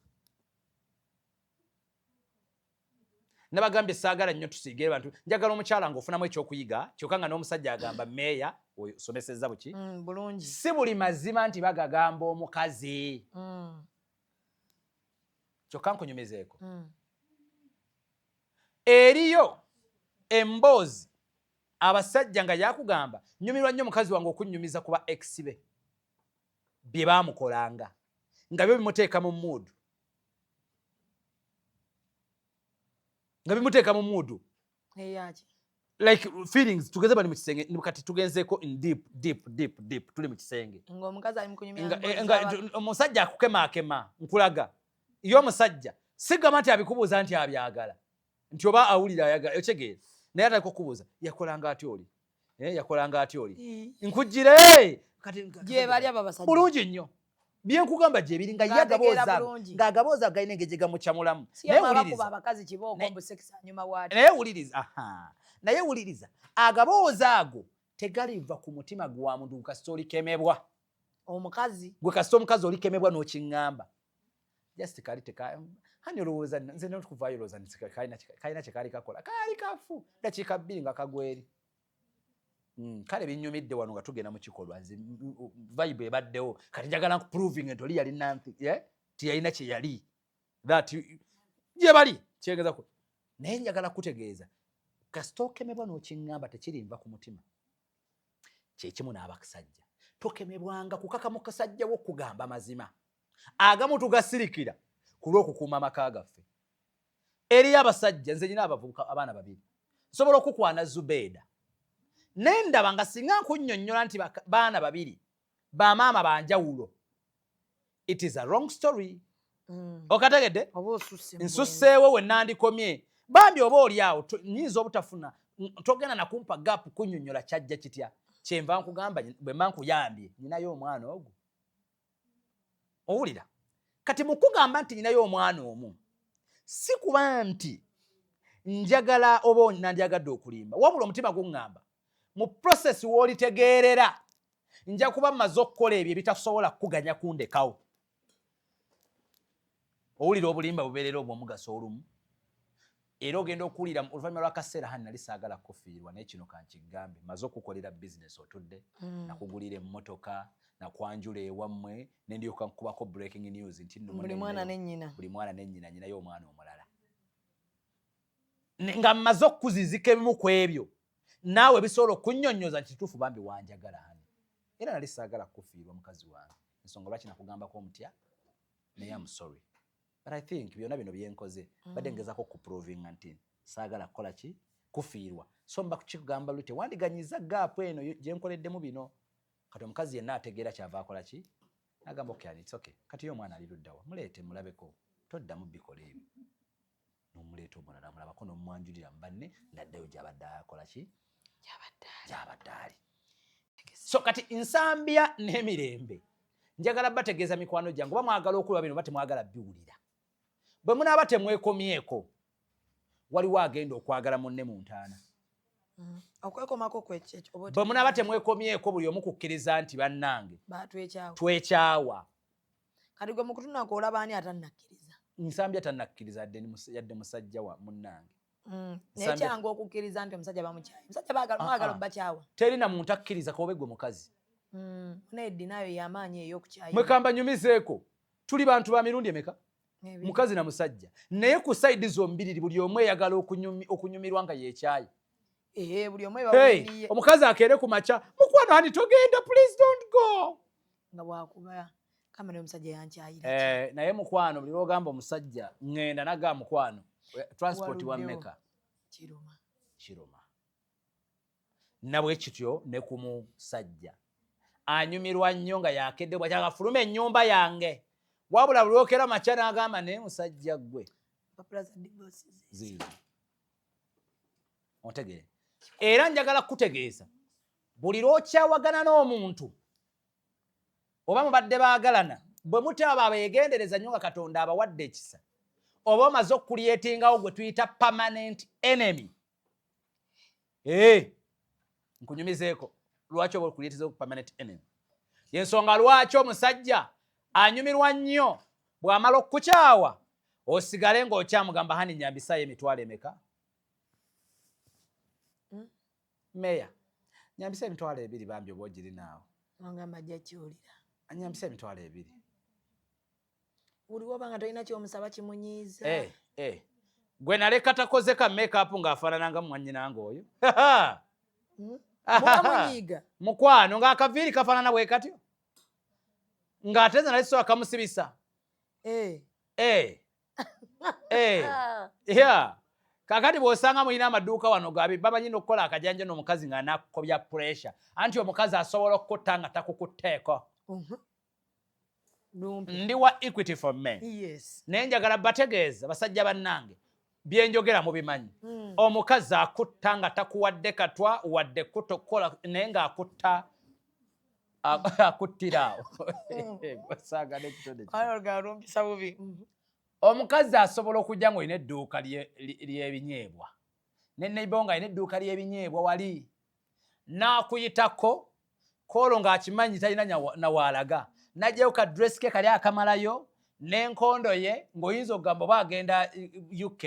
Nabagambye saagala nnyo tusiigere bantu. Njagala omukyala ng'ofunamu ekyokuyiga kyokka nga n'omusajja agamba meeya oyo somesezza buki. Bulungi. Si buli mazima nti bagagamba omukazi. Kyokka nkunyumizeeko. Eriyo emboozi abasajja nga yakugamba nyumirwa nnyo mukazi wange okunnyumiza kuba ex-be bye baamukolanga nga byo bimuteeka mu mood. Nga bimuteeka mu mood. Like feelings tugeze bali mu kisenge kati tugenzeeko in deep tuli mu kisenge. Ng'omukazi ali mu kunyumya. Omusajja akukemaakema nkulaga. Iyo omusajja sigama nti abikubuuza nti abyagala nti oba awulira ayagala otegeera naye atali kukubuuza yakolanga ati oli yakolanga ati oli nkujjire kati gye bali aba basajja bulungi nnyo byenkugamba gye biri nga yagabooza galina engeri gye gamukyamulamu naye wuliriza agabooza ago tegaliva ku mutima gwa muntu kasita olikemebwa omukazi gwe kasita omukazi olikemebwa n'okiŋŋamba just kali hani olowooza nze nokuvaayo olowooza kalina kye kaali kakola kaali kafu dakiika 2 nga kagweri kale binnyumidde wano nga tugenda mu kikolwa nze vibe ebaddewo kati njagala proving nti oli yalina tiyalina kye yali that gye bali kyegezako naye njagala kutegeeza kasita okemebwa n'okiŋŋamba tekirinva ku mutima kyekimu n'abakasajja tokemebwanga kukaka mu kasajja w'okugamba mazima agamu tugasirikira ku lw'okukuuma amaka gaffe eriyo abasajja nze nyina abavubuka abaana 2 nsobola okukwana Zubeeda nendaba nga singa nkunnyonnyola nti baana 2 bamaama banjawulo it is a wrong story okategedde nsusseewo we nandikomye bambi oba oli awo nyinza obutafuna togenda nakumpa gapu kunnyonnyola kyajja kitya kyenva nkugamba bwe mba nkuyambye nyinayo omwana ogwo owulira kati mukugamba nti nyinayo omwana omu si kuba nti njagala oba nandyagadde okulimba wabula omutima guŋŋamba mu process w'olitegeerera nja kuba mmaze okukola ebyo ebitasobola kuganya kundekawo owulira obulimba bubeerera obw'omugaso olumu era ogenda okuwulira oluvannyuma lw'akaseera hani nali saagala kufiirwa naye kino kankigambe mmaze okukolera bizinesi otudde nakugulira emmotoka nakwanjula ewammwe nendyoka nkubako breaking news nti buli mwana nennyina nyinayo omwana omulala nga mmaze okukuzizika ebimu ku ebyo naawe bisobola okunnyonnyoza nti kituufu bambi wanjagala hani era nali saagala kufiirwa mukazi wange ensonga lwaki nakugambako omutya naye am sorry but I think byonna bino byenkoze badde ngezako kuprovinga nti saagala kukola ki kufiirwa so mba kukigamba lute wandiganyiza gaapu eno gye nkoleddemu bino kati omukazi yenna ategeera kyava akola ki nagamba okay it's okay kati yo omwana ali luddawa muleete mulabeko toddamu bikola ebyo n'omuleeta omulala mulabako n'omwanjulira mu banne naddayo gy'abadde akola ki gy'abadde ali so kati nsambya n'emirembe njagala bategeeza mikwano gyange oba mwagala okulaba bino oba temwagala biwulira bwe munaaba temwekomyeko waliwo agenda okwagala munne mu ntaana okwekomako bwe munaaba temwekomyeko buli omu kukkiriza nti bannange twekyawa kati gwe mu kutunako olaba ani atannakkiriza nsambya tannakkiriza yadde musajja wa munnange naye kyangu okukkiriza nti omusajja bamukyayi musajja mwagala bakyawa terina muntu akkiriza kobe gwe mukazi neddi nayo y'amaanyi ey'okukyayi mwekamba nyumizeeko tuli bantu ba mirundi emeka mukazi na musajja naye ku saidi zombiriri buli omu eyagala okunyumirwa nga yekyayi buli omu omukazi akeere ku makya mukwano hani togenda please don't go nga bwakuba kamera omusajja yankyayira naye mukwano buli lwogamba omusajja ŋŋenda naga mukwano transport wa mmeka kiruma nabwe kityo ne ku musajja anyumirwa nnyo nga yakedde bw'akyanga fuluma ennyumba yange wabula buli lwokera makya n'agamba naye musajja gwe ziizo otegere era njagala kutegeeza buli lwokyawagana n'omuntu oba mubadde baagalana bwe mutaba abeegendereza nnyo nga Katonda abawadde ekisa oba omaze okukulyetingawo gwe tuyita permanent enemy nkunyumizeeko lwaki oba okulyetizawo permanent enemy yensonga lwaki omusajja anyumirwa nnyo bw'amala okukukyawa osigale ng'okyamugamba hani nyambisayo emitwalo emeka meya nyambisayo emitwalo 2 bambi oba ogirinaawo wangamba ajja kiwulira anyambisayo emitwalo 2 buli woba nga tolina kyomusaba kimunyiiza gwe naleka takoze ka make-up ng'afaanananga mwannyinanga oyo munyiiga mukwano ng'akaviiri kafaanana bwe katyo ng'ate nze nali sobola kamusibisa kakati bw'osanga mulina amaduuka wano bamanyi n'okukola akajanja n'omukazi ng'anakukobya pressure anti omukazi asobola okukutta nga takukutteeko ndi wa Equity for Men. Yes. Naye njagala bategeeza basajja bannange byenjogera mu bimanyi. Omukazi akutta nga takuwadde katwa wadde kutokola naye ng'akutta akuttirawo. Omukazi asobola okujja ng'olina edduuka ly'ebinyeebwa. Ne neighbor nga alina edduuka ly'ebinyeebwa wali. N'akuyitako kolo ng'akimanyi talina na waalaga. N'ajjayo ka dress ke kali akamalayo n'enkondo ye ng'oyinza okugamba oba agenda UK.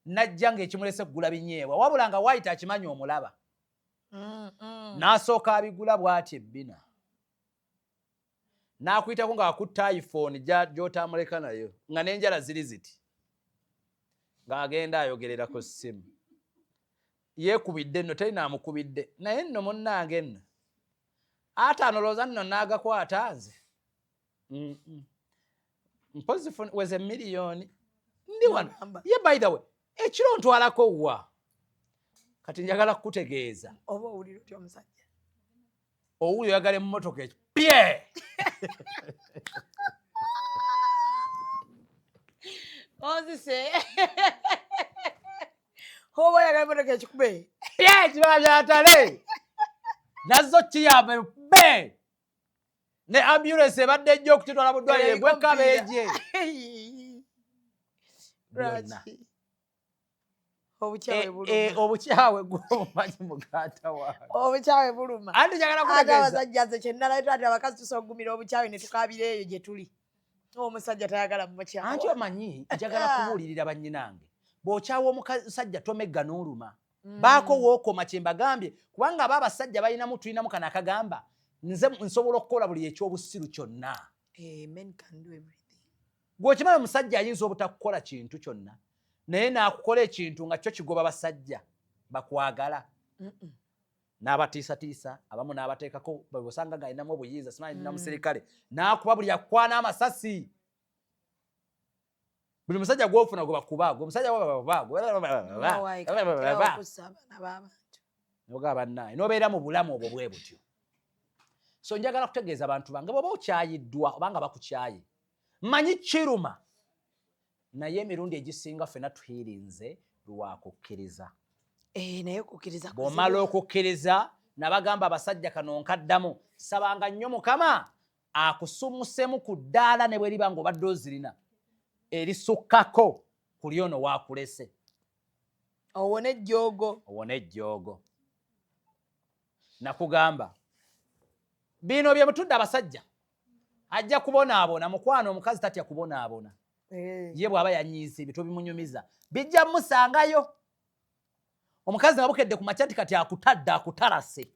N'ajja ng'ekimulese kugula binyeebwa. Wabula nga White akimanyi omulaba. N'asooka abigula bw'ati ebbina. N'akuyitako ng'akutta iPhone gy'otambuleka nayo nga n'enjala ziri ziti. Ng'agenda ayogererako ssimu. Yeekubidde nno teri n'amukubidde. Naye nno munnange nno. Ate anolooza nno n'agakwata nze. Mpozi weze miliyoni. Ndi wano. Ye by the way, ekiro ntwalako wa. Kati njagala kukutegeeza. Oba owulira otya omusajja? Owulira oyagala emmotoka ekyo. Pye! Ozise. Oba oyagala emmotoka ekikube. Pye! Kibala byatale. Nazo kiyambe be. Ne ambulance ebadde ejja okutwala mu ddwaliro bwekabeeje. Obukyawe buluma. Obukyawe gw'omumanyi muganda wange. Obukyawe buluma. Andi njagala kutegeeza. Abasajja nze kye nalayo ate abakazi tusoggumira obukyawe ne tukaabira eyo gye tuli. Omusajja tayagala mu bukyawe. Anti omanyi njagala kubuulirira bannyinange. Bw'okyawa omusajja tomegga n'oluma. Baako wookoma kye mbagambye kubanga aba abasajja balinamu tulinamu kano akagamba nze nsobola okukola buli ekyobusiru kyonna. Men can do everything. Gw'okimanyi omusajja ayinza obutakukola kintu kyonna naye n'akukola ekintu nga kyo kigoba basajja bakwagala. N'abatiisatiisa abamu n'abateekako bw'osanga ng'alinamu obuyinza simanyi na muserikale n'akuba buli akwana amasasi. Buli musajja gw'ofuna gwe bakuba gwe musajja noga bannaye n'obeera mu bulamu obwo bwe butyo. So njagala kutegeeza abantu bange bw'oba okyayiddwa obanga bakukyaye manyi kiruma naye emirundi egisinga ffenna tuhirinze lwakukkiriza. Naye kukkiriza bw'omala okukkiriza nabagamba abasajja kano nkaddamu sabanga nnyo Mukama akusumusemu ku ddaala ne bwe liba ng'obadde ozirina erisukkako ku lyono waakulese. Owone ejjoogo. Owone ejjoogo. Nakugamba bino bye mutudde abasajja ajja kubonaabona mukwano omukazi tatya kubonaabona. Ye bw'aba yanyiise ebintu bimunyumiza bijja musangayo. Omukazi nga bukedde ku makyati kati akutadde akutalase.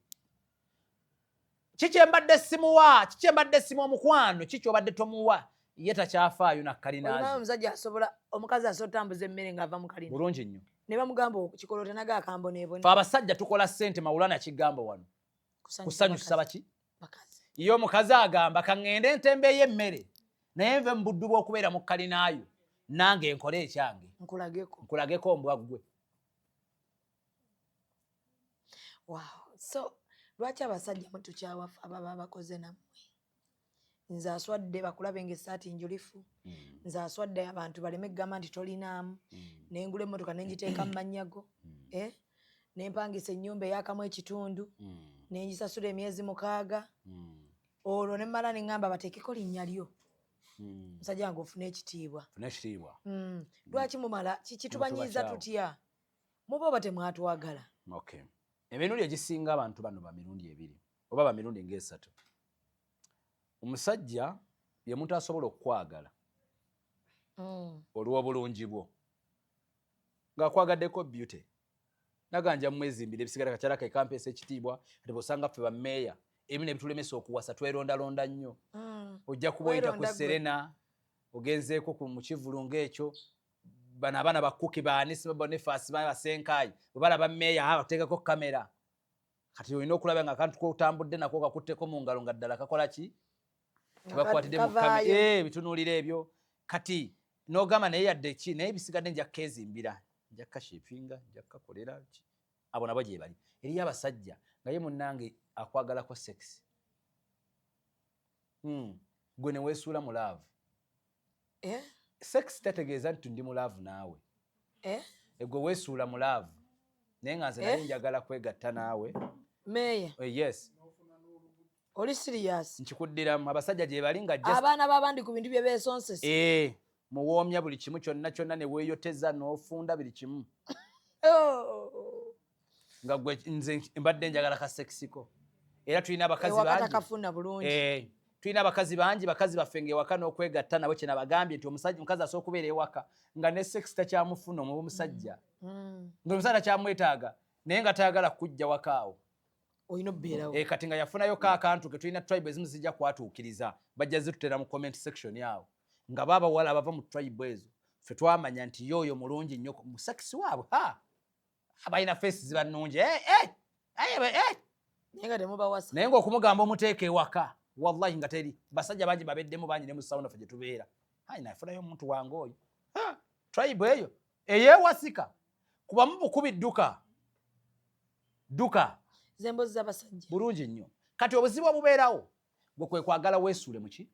Kiki embadde simuwa, kiki embadde simu omukwano, kiki obadde tomuwa ye takyafaayo nakkalinaazi. Omusajja asobola omukazi asobola otambuza emmere ng'ava mu kalina. Bulungi nnyo. Ne bamugamba kikolote naga akambo n'ebone. Fe abasajja tukola ssente Mawulana kigamba wano. Kusanyusa baki? Bakazi. Ye omukazi agamba kaŋŋende entembe y'emmere naye nve mu buddu bw'okubeera mu kkalinaayo nange nkole ekyange. Nkulageko mbwa ggwe. Wow. So lwaki abasajja mutukyawa ababa bakoze nammwe? Nze aswadde bakulabe ng'essaati njulifu. Nze aswadde abantu baleme gamba nti tolinaamu. Ne ngula emmotoka ne ngiteeka mu mannyago. Ne mpangisa ennyumba eyakamu ekitundu. Ne ngisasula emyezi 6. Olwo ne mmala ne ŋŋamba bateekeko linnya lyo. Musajja wange ofune ekitiibwa. Fune ekitiibwa. Lwaki mumala kitubanyiiza tutya? Muba oba temwatwagala. Okay. Emirundi egisinga abantu bano ba mirundi 2 oba ba mirundi nga 3. Omusajja ye muntu asobola okukwagala olw'obulungi bwo ng'akwagaddeko beauty naganja mu mwezi 2 ebisigala kakyala ke kampesa ekitiibwa ate bw'osanga ffe bammeeya ebino ebitulemesa okuwasa tweronda nnyo. Ojja kuba oyita ku Serena ogenzeeko mu kivulu ng'ekyo bano abaana bakuki baanisi Boniface basenkaayi bwe balaba mmeeya bateekako kamera kati olina okulaba nga akantu kotambudde nako kakutteko mu ngalo nga ddala kakola ki? Bakwatidde mu kamera bitunuulira ebyo kati n'ogamba naye yadde ki naye bisigadde nja keezimbira nja kashipinga nja kakolera ki abo nabo gye bali. Eriyo abasajja nga ye munnange akwagalako sex gwe ne weesuula mu love. Sex tategeeza nti ndi mu love naawe. Gwe weesuula mu love. Naye nga nze nali njagala kwegatta naawe. Meya. Yes. Oli serious? Nkikuddiramu abasajja gye bali nga abaana b'abandi ku bintu bye beesonsese. Muwoomya buli kimu kyonna ne weeyoteza n'ofunda buli kimu. Nga gwe nze mbadde njagala ka sexiko. Era tulina abakazi bangi. Wakatakafuna bulungi. Tulina abakazi bangi, bakazi baffe ng'ewaka n'okwegatta nabo kye nabagambye nti omukazi asobola okubeera ewaka nga ne sex takyamufuna omusajja. Ng'omusajja kyamwetaaga naye nga tayagala kujja waka awo. Oyina obbeerawo. Kati nga yafunayo kaakantu ke tulina tribe ezimu zijja kwatuukiriza bajja zitutera mu comment section yawo. Nga baba wala abava mu tribe ezo ffe twamanya nti yoyo mulungi nnyo mu sex waabwe. Abalina faces bannungi. Naye ng'okumugamba omuteeka ewaka wallahi nga teri basajja bangi babeddemu bangi ne mu sound ffe gye tubeera. Nafunayo omuntu wange oyo. Tribe eyo eyeewasika kubamu bukubi dduka zembozi z'abasajja bulungi nnyo. Kati obuzibu obubeerawo gwe kwe kwagala weesuule muki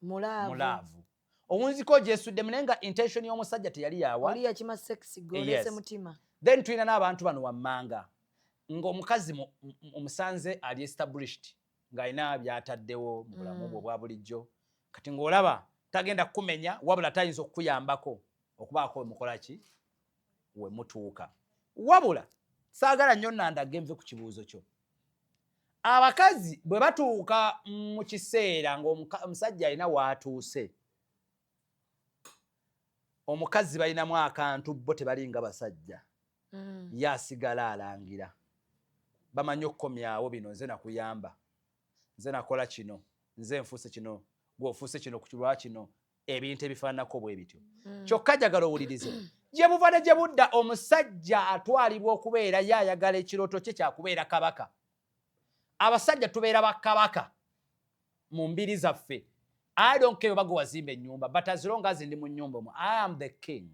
mulaavu. Omunziko gyesuddemu naye nga intention y'omusajja teyali yawa. Oli yakima sex golese mutima. Then tulina n'abantu bano wammanga ng'omukazi omusanze ali established ng'alina by'ataddewo mu bulamu bwe obwa bulijjo. Kati ng'olaba tagenda kukumenya wabula tayinza okukuyambako okubaako mukola ki we mutuuka. Wabula saagala nnyo nandage nve ku kibuuzo kyo. Abakazi bwe batuuka mu kiseera ng'omusajja alina waatuuse, omukazi balinamu akantu bo tebalinga basajja. Yasigala alangira. Bamanyi okukomyawo bino nze nakuyamba. Nze nakola kino. Nze nfuuse kino. Gwe ofuuse kino ku kilwa kino. Ebintu ebifaananako bwe bityo. Kyokka njagala owulirize. Gye buva ne gye budda omusajja atwalibwa okubeera yaayagala ekirooto kye kyakubeera kabaka. Abasajja tubeera bakabaka mu mbiri zaffe. I don't care oba gwe wazimba ennyumba, but as long as ndi mu nnyumba omwo, I am the king.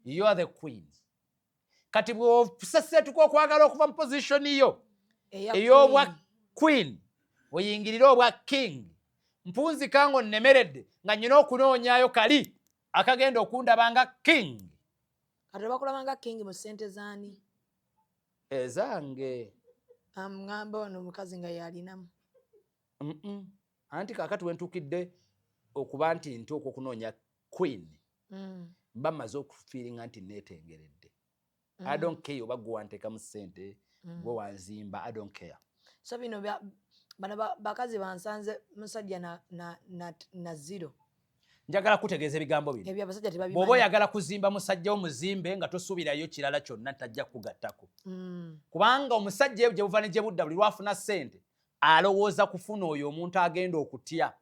You are the queen. Kati bw'oseseetuka okwagala okuva mu position yo ey'obwa queen oyingirire obwa king, mpunzika ng'onnemeredde nga nnyina okunoonyaayo kali akagenda okundaba nga king. Kati bakulaba nga king mu ssente zaani? Ezange. Ngamba ono omukazi nga yalinamu. Anti kaakati wentuukidde okuba nti ntuuka okunoonya queen. Bamaze okufiiringa nti neetengeredde. I don't care oba gwe wanteeka mu ssente gwe wanzimba. I don't care. So bino bano bakazi bansanze musajja na zero. Njagala kutegeeza ebigambo bino. Ebyo abasajja tebabimanyi. Bw'oba oyagala kuzimba musajja omuzimbe nga tosuubirayo kirala kyonna tajja kugattako. Kubanga omusajja gye buva ne gye budda buli lwafuna ssente alowooza kufuna oyo omuntu agenda okutya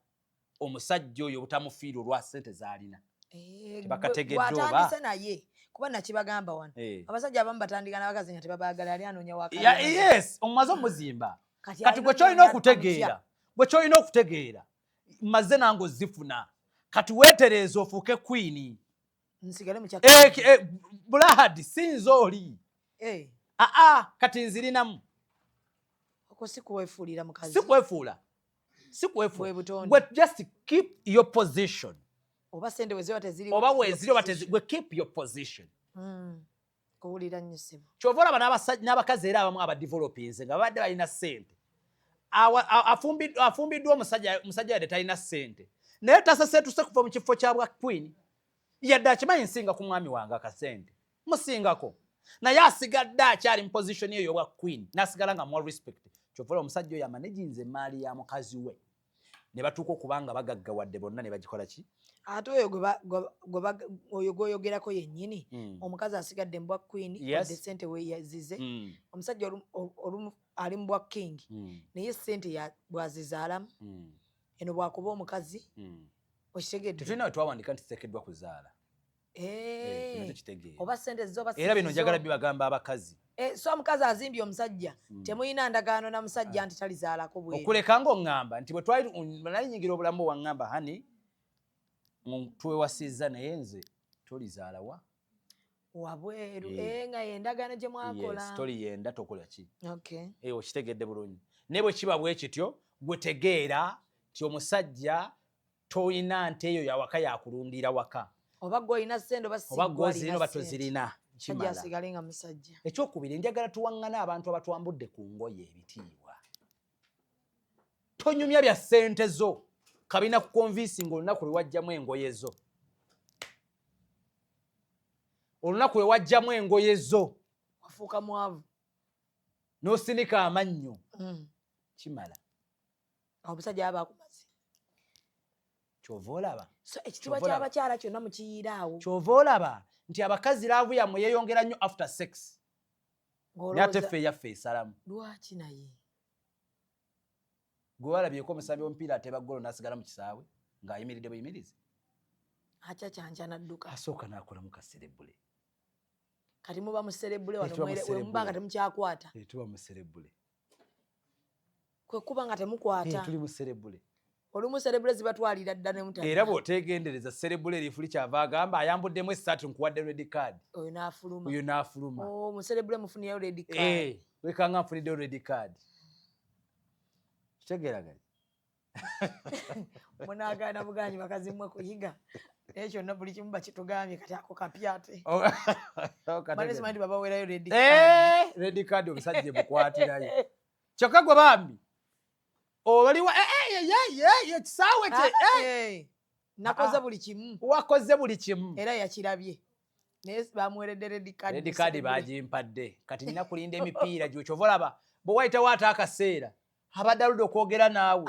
omusajja oyo obutamufiira olwa ssente z'alina. Tebakategeddde oba. Watandise naye kuba nakibagamba wano. Abasajja abamu batandika n'abakazi nga tebabaagala ali anoonya waka. Yes, omumaze omuzimba. Kati gwe kyolina okutegeera maze nange ozifuna. Kati weetereeza ofuuke queen. Nsigale mu kya Bulahadi sinza oli. Kati nzirinamu. Oko sikuweefuulira mukazi. Sikuweefuula. We just keep your position. Oba sente weziba teziri. Oba weziri oba teziri. We keep your position. Kuwulira nnyo ssebo. Kyova olaba n'abakazi era abamu abadevelopinze nga babadde balina ssente. Afumbiddwa omusajja yadde talina ssente. Naye taseseetuse kuva mu kifo kya bwa queen. Yadde akimanyi nsinga ku mwami wange akasente. Musingako. Naye asigadde akyali mu position eyo obwa queen. N'asigala nga more respect. Kyova olaba omusajja oyo amaneginze emaali ya mukazi we. Ne batuuka okubanga bagaggawadde bonna ne bagikola ki? Ate oyo gwoyogerako yennyini omukazi asigadde mu bwa queen wadde ssente we yazize. Omusajja ali mu bwa king naye ssente bwazizaalamu. Eno bwakuba omukazi okitegedde. Tetulina we twawandika nti ziteekeddwa kuzaala. Oba ssente zoba era bino njagala bibagamba abakazi. So omukazi azimbye omusajja temuyina ndagaano na musajja nti talizaalako bweru. Okuleka ng'oŋŋamba nti bwe twali nayinyigira obulamu waŋŋamba hani twewasizza naye nze tolizaala wa? Wabweru nga yendagaano gye mwakola. Yes, toliyenda tokola ki? Okay. Okitegedde bulungi. Ne bwe kiba bwe kityo gwe tegeera ti omusajja toyina nte eyo yawaka yakulundira waka oba gwe olina ssente oba gozirina oba tozirina asigale nga musajja. Ekyokubiri njagala tuwaŋŋana abantu abatwambudde ku ngoye ebitiibwa. Tonyumya bya ssente zo kabina kukonvinsinga olunaku lwe wajjamu engoye zo. Olunaku lwe wajjamu engoye zo wafuuka mwavu n'osinika amannyo kimala. Omusajja aba akumaze. Kyova olaba ekitiibwa ky'abakyala kyonna mukiyiira awo. Kyova olaba nti abakazi laavu yammwe yeeyongera nnyo after sex. N'ate ffe eyaffe esalamu. Lwaki naye? Gwe walabyeko omusambi w'omupiira ateba ggolo n'asigala mu kisaawe ng'ayimiridde buyimirizi. Acacanja n'adduka. Asooka n'akolamu kaserebule. Kati muba muserebule wano muba nga temukyakwata. Tuba muserebule. Kwe kuba nga temukwata. Tuli muserebule. Olumu serebule zibatwalira dda ne mutali. Era bw'otegendereza serebule erifuli kyava agamba ayambuddemu essaati nkuwadde red card. Oyo n'afuluma. Oyo n'afuluma. Muserebule mufuniyeyo red card. Wekanga nfuniddeyo red card. Kitegeeraganye. Munaagaana buganyi bakazi mmwe kuyiga. Naye kyonna buli kimu bakitugambye kati ako kapyate. Mane simanyi nti babaweerayo red card. Red card omusajja bukwatirayo. Kyokka gwe bambi. Oliwa ekisaawe kye nakoze buli kimu. Wakoze buli kimu. Era yakirabye. Naye bamuweredde red card. Red card bagimpadde. Kati nina kulinda emipiira gyo kyova olaba bwe wayitawo ate akaseera abadde aludde okwogera naawe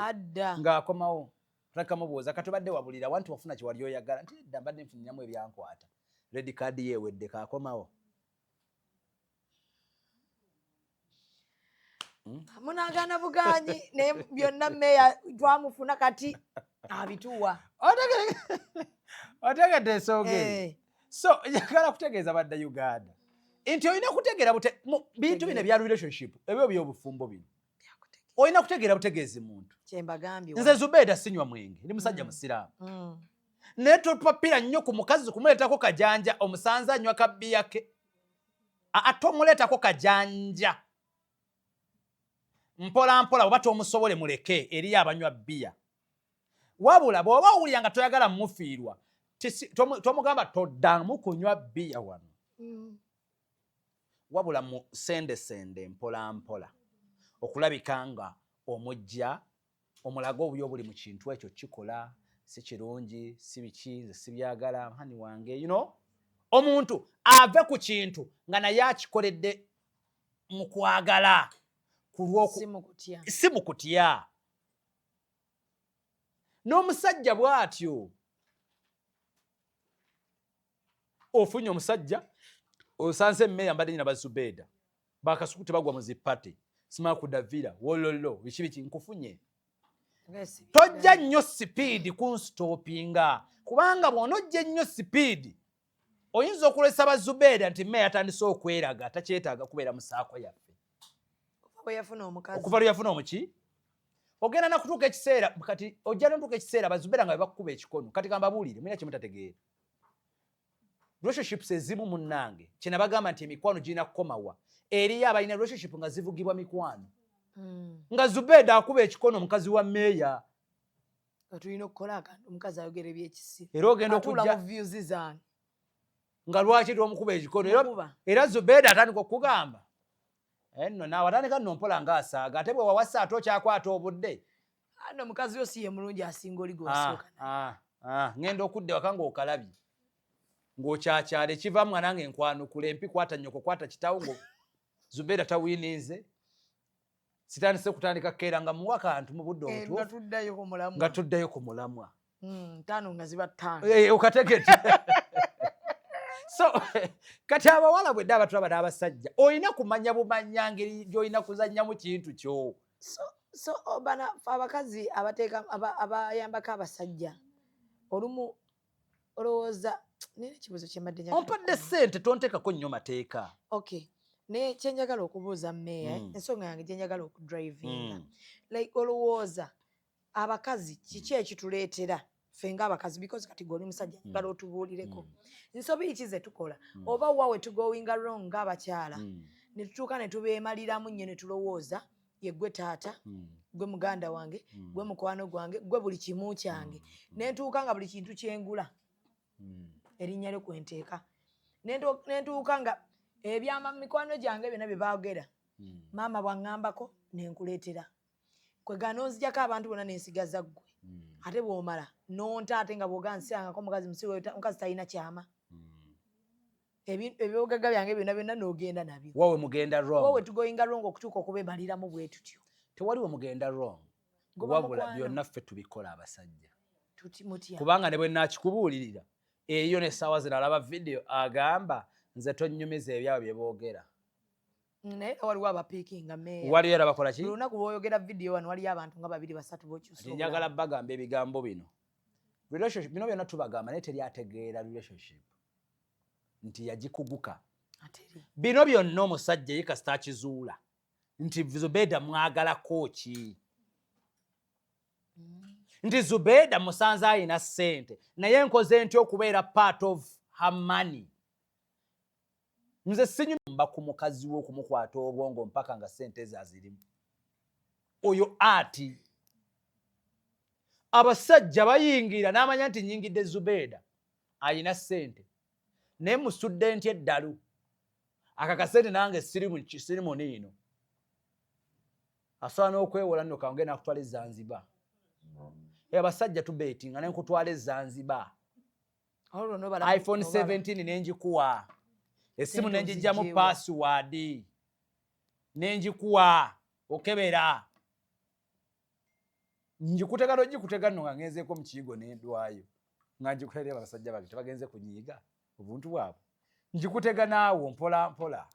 ng'akomawo takamubuuza kati obadde wabulira wanti wafuna kye wali oyagala nti edda mbadde nfuniramu ebyankwata red card yeewedde kaakomawo. Munaagaana buganyi naye byonna mmeeya twamufuna kati abituwa. Otegedde ensonga eyo. So njagala kutegeeza badda Uganda nti olina kutegeera bintu bino ebya relationship ebyo by'obufumbo bino olina kutegeera butegeezi muntu. Kyembagambye nze Zubeida sinywa mwenge ndi musajja musiraamu naye topapira nnyo ku mukazi kumuleetako kajanja omusanza anywa kabbiya ke ate omuleetako kajanja mpola mpola oba tomusobole muleke eriyo abanywa bbiya. Wabula bw'oba owulira nga toyagala mmufiirwa tomugamba toddamu kunywa bbiya wano. Wabula mu sendesende mpola mpola okulabika nga omujja omulaga obuyo buli mu kintu ekyo kikola si kirungi si biki nze sibyagala hani wange omuntu ave ku kintu nga naye akikoledde mu kwagala si mu kutya. N'omusajja bw'atyo ofunye omusajja osanze emmeeya mbadde nyina Bazubeida bakasuku tebagwa mu zipate simala kudavira wololo biki biki nkufunye. Tojja nnyo sipiidi kunstopinga kubanga bw'onojja ennyo sipiidi oyinza okulesa Bazubeida nti mmeeya atandise okweraga takyetaaga kubeera mu saako yaffe. Okuva lwe yafuna omuki ogenda nakutuuka ekiseera kati ojja notuuka ekiseera Bazubeida nga bebakukuba ekikono kati kambabuulire mulina kye mutategeera. Relationships ezimu munnange kye nabagamba nti emikwano girina kukomawa eriyo abalina relationship nga zivugibwa mikwano nga Zubeida akuba ekikono omukazi wa mmeeya. Tulina okukola akantu omukazi ayogera ebyekisi era ogenda okujja mu views zange nga lwaki twomukuba ekikono era Zubeida atandika okugamba nno naawe atandika nno mpola ng'asaaga ate bwe wawasa ate okyakwata obudde. Ano mukazi yo si ye mulungi asinga oli gw'osooka. Ngenda okudde waka ng'okalabye ng'okyakyala ekivaamu nange nkwanukula empi kwata nnyoko kwata kitawo ngo Zubeida tawiinize sitandise kutandika keera nga muwa kantu mu budde obutuufu nga tuddayo ku mulamwa. Ttaano nga ziba ttaano. Okategete. So kati abawala bwedda abatulaba n'abasajja olina kumanya bumanya ngeri gy'olina kuzannyamu kintu kyo. So abakazi abayambako abasajja olumu olowooza naye ekibuuzo kye mbadde njagala ompadde ssente tonteekako nnyo mateeka. Okay naye kye njagala okubuuza mmeeya ensonga yange gye njagala okudrivinga like olowooza abakazi kiki ekituleetera ffe ng'abakazi because kati gwe oli musajja njagala otubuulireko nsobi ki ze tukola oba wa we tugowinga wrong ng'abakyala ne tutuuka ne tubeemaliramu nnyo ne tulowooza ye gwe taata gwe muganda wange gwe mukwano gwange gwe buli kimu kyange nentuuka nga buli kintu kyengula erinnya lyo kwenteeka nentuuka nga ebyama mikwano gyange byonna bye baagera maama bwaŋŋambako nenkuleetera kwegano nzijako abantu bonna nensigaza ggwe ate bw'omala nonta ate nga bw'ogansangako mukazi talina kyama ebyogagga byange byonna n'ogenda nabyo wowe mugenda wrong wowe tugoyinga wrong okutuuka okubemaliramu bwe tutyo tewaliwo mugenda wrong wabula byonna ffe tubikola abasajja mutya kubanga ne bwe nakikubuulirira eyo n'essaawa zino alaba vidiyo agamba nze tonnyumiza ebyabo bye boogera naye waliwo abapiikinga meeya waliyo era bakola ki olunaku bw'oyogera vidiyo wano waliyo abantu nga 2-3 bokyusa njagala bagamba ebigambo bino relationship bino byonna tubagamba naye teryategeera relationship nti yagikuguka bino byonna omusajja ye kasita akizuula nti Zubeda mwagalako ki nti Zubeda musanze ayina ssente naye nkoze nti okubeera part of her money nze sinyumba ku mukazi we okumukwata obwongo mpaka nga ssente ze azirimu oyo ati abasajja bayingira n'amanya nti nyingidde Zubeda ayina ssente naye musudde nti eddalu akakasente nange sirimu niino asobola n'okwewola nno kange nakutwala e Zanzibar abasajja tubeetinga ne nkutwala e Zanzibar iPhone 17 nenjikuwa esimu nenjijjamu password nenjikuwa okebera njikutega nojikutega nno nga ngenzeeko mu kiyigo n'endwayo nga njikuterera abasajja bange tebagenze kunyiiga obuntu bwabwe njikutega naawo mpola mpola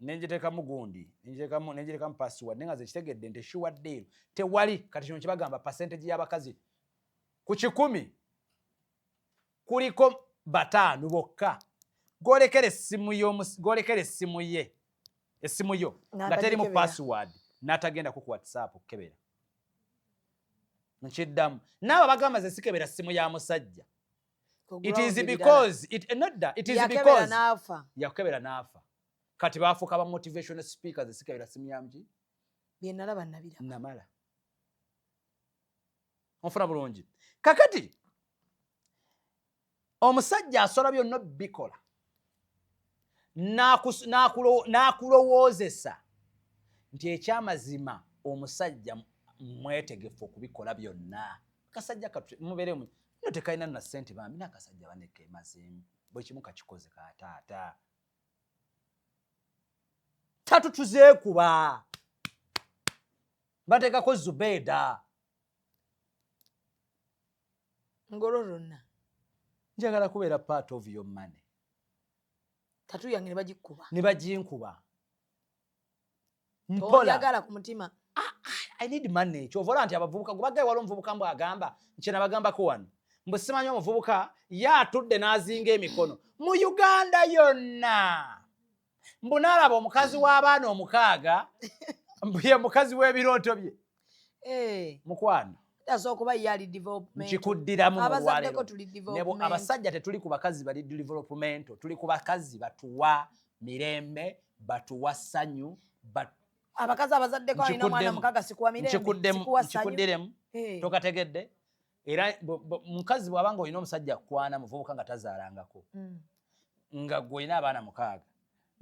nenjitekamu gundi nenjitekamu password nenga zekitegedde nti sure deal tewali kati kino kibagamba percentage y'abakazi ku 100 kuliko 5 bokka golekere essimu ye essimu yo nga terimu password n'atagenda ku WhatsApp okukebera nkiddamu naaba bagamba ze sikebera ssimu ya musajja it is because yakebera n'afa kati baafuuka ba motivational speakers esikebera ssimu ya muki byenalaba nabira namala onfuna bulungi kakati omusajja asobola byonna bikola n'akulowoozesa nti ekyamazima omusajja mwetegefu okubikola byonna kasajja mubeeremu no tekalina na ssente bambi n'akasajja banekemazimu bwe kimu kakikoze kataata tatutuzeekuba bateekako Zubeda ngololonna njagala kubeera part of your money tatu yange ne baginkuba mpola ku mutima I need money kyovola nti abavubuka gubagaye wali omuvubuka mbw agamba nkyena bagambako wano mbwe simanyi omuvubuka ye atudde n'azinga emikono mu Uganda yonna mbu n'alaba omukazi w'abaana 6 ye mukazi w'ebirooto bye mukwano okuba yali development nkikuddiramu nebo abasajja tetuli ku bakazi bali development tuli ku bakazi batuwa mirembe batuwa ssanyu abakazi abazaddeko alina mwana 6 sikuwa mirembe nkikuddiremu tokategedde era mukazi bw'abanga olina omusajja kwana muvubuka nga tazaalangako nga gwe olina abaana 6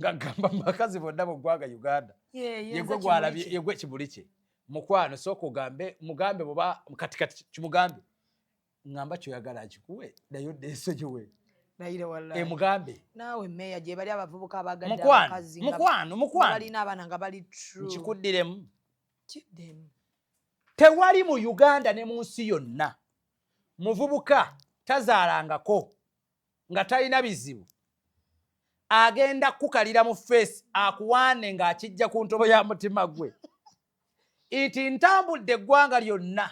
nga gamba mu bakazi bonna mu ggwanga Uganda yegwe kibuli kye mukwano sooka mugambe bwoba katikati kimugambe ngamba kyoyagala akikuwe naye oddeeso gyowe mugambe naawe meeya gye bali abavubuka abagadde abakazi mukwano balina abaana nga bali true nkikuddiremu tewali mu Uganda ne mu nsi yonna muvubuka tazaalangako nga talina bizibu agenda kukalira mu face akuwaane ng'akijja ku ntobo ya mutima gwe iti ntambudde eggwanga lyonna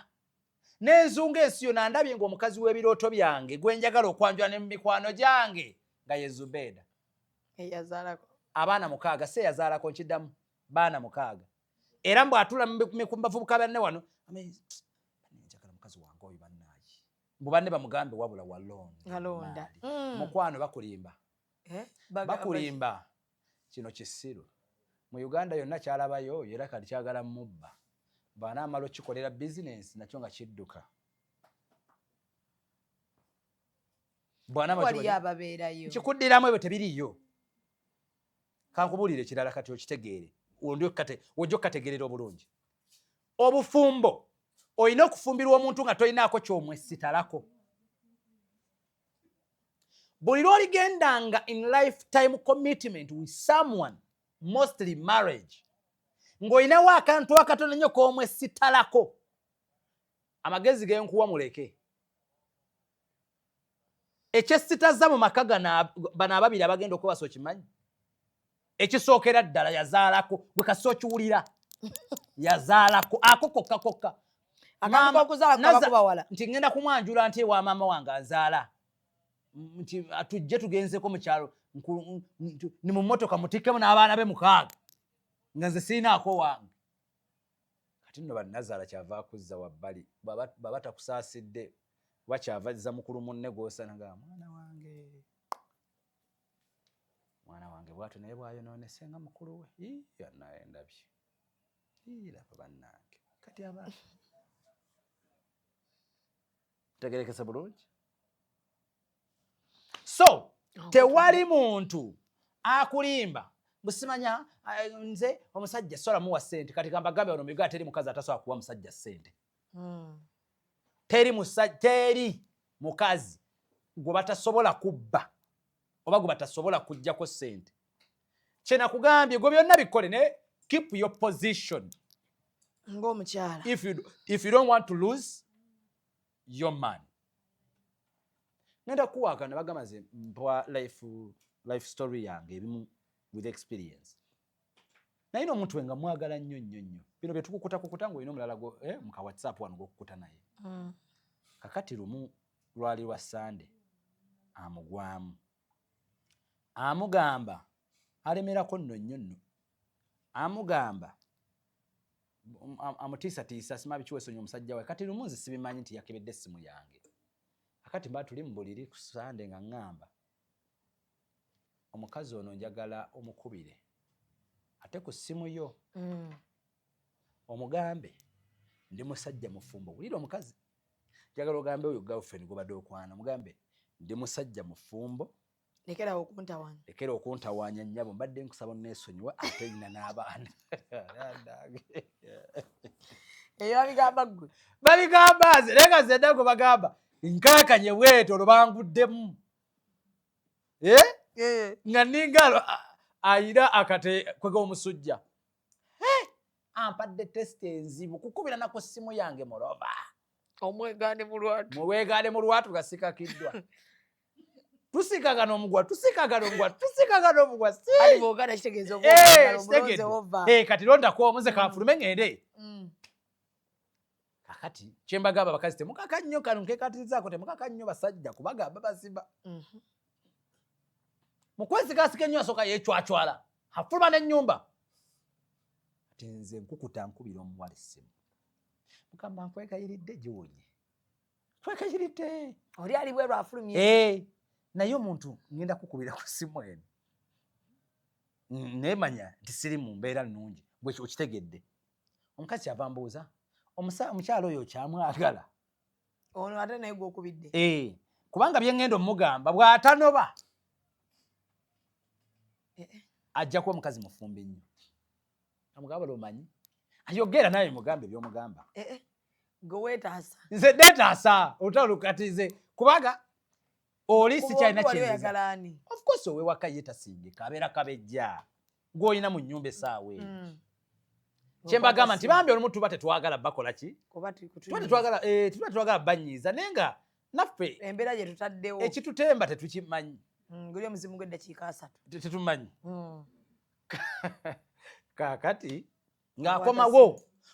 n'enzunga ensi yonna ndabye ng'omukazi w'ebirooto byange gwe njagala okwanjula ne mu mikwano gyange nga ye Zubeda abaana 6 se yazaalako nkiddamu baana 6 era mbw atula mu bavubuka banne wano njagala mukazi wange oyo bannaayi mbu banne bamugambe wabula walonda mukwano bakulimba bakulimba kino kisiru mu Uganda yonna kyalabayo era kati kyagala mubba bana amalo kikolera business nakyo nga kidduka bwana wali ababeerayo kikuddiramu ebyo tebiriyo kankubulire kirala kati okitegeere wojja okukategeerera obulungi obufumbo olina okufumbirwa omuntu nga tolinaako kyomwesitalako buli lwoligendanga in lifetime commitment with someone mostly marriage ng'olinawo akantu akatono nnyo k'omwesitalako amagezi genkuwa muleke ekyesitaza mu maka bano ababiri abagenda okwebasa okimanyi ekisookera ddala yazaalako gwe kasi okiwulira yazaalako ako kokka nti ngenda kumwanjula nti ewa maama wange azaala nti tujje tugenzeko mu kyalo ni mu mmotoka mutikkemu n'abaana be 6 nga nze siinaako wange kati nno bannazaala kyava akuzza wabbali baba takusaasidde wakyavazza mukulu munne gw'osana nga mwana wange bw'atyo naye bw'ayonoonese nga mukulu we naye ndabye laba bannange kati abaana tegerekese bulungi so tewali muntu akulimba busimanya nze omusajja sola muwa ssente kati kambagambe ono mbiga teri mukazi atasobola kuwa musajja ssente teri mukazi gwe batasobola kubba oba gwe batasobola kuggyako ssente kyena kugambye gwe byonna bikole ne keep your position ng'omukyala if you don't want to lose your man ngenda kuwaagana bagamba ze mpwa life story yange ebimu with experience naye n'omuntu we nga mwagala nnyo bino bye tukukuta ng'olina omulala muka whatsapp wano gw'okukuta naye kakati lumu lwali lwa Sande amugwamu amugamba alemerako nno amugamba amutiisatiisa sima bikiweesonyi omusajja we kati lumu nze sibimanyi nti yakebedde essimu yange kakati mba tuli mu buliri ku Sande nga ŋŋamba omukazi ono njagala omukubire ate ku ssimu yo omugambe ndi musajja mufumbo wulira omukazi njagala ogambe oyo girlfriend gobadde okwana mugambe ndi musajja mufumbo lekera okuntawaanya nnyabo mbadde nkusaba neesonyiwa ate nina n'abaana eyo babigamba ggwe babigamba nze naye nga zedda gwe bagamba nkaakanye bweto lubanguddemu nga ninga ayira akate kwega omusujja ampadde test enzibu kukubira nako ssimu yange mulova omwegaane mu lwatu gasikakiddwa tusikagana omugwa omugwa kati londako omuze kanfulume ngende kakati kyembagamba abakazi temukaka nnyo kano nkekatirizaako temukaka nnyo basajja kubagamba baziba mukwesikasika ennyo asooka yeecwacwala afuluma n'ennyumba ati nze nkukuta nkubira omuwala essimu mukamba nkwegayiridde giwunye kwekayiridde oli ali bweru afulumye naye omuntu ngenda kukubira ku ssimu eno neemanya nti siri mu mbeera nnungi bwe okitegedde omukazi kyava mbuuza omukyalo oyo kyamwagala ono ate naye gwokubidde kubanga byengenda omugamba bw'atanoba ajja kuba omukazi mufumbi nnyo amugamba lomanyi ayogera naye mugambe by'omugamba gwe weetaasa nze nneetaasa olutalo kubanga oli sikyalina kyenzeza of course owewaka ye tasingika abeera kabejja gw'olina mu nnyumba essaawa eyo kyembagamba nti bambi olumu tuba tetwagala bakola ki tuba tetwagala banyiiza naye nga naffe embeera gye tutaddewo ekitutemba tetukimanyi guli omuzimu gw'eddakiika 3 tetumanyi kaakati ng'akomawo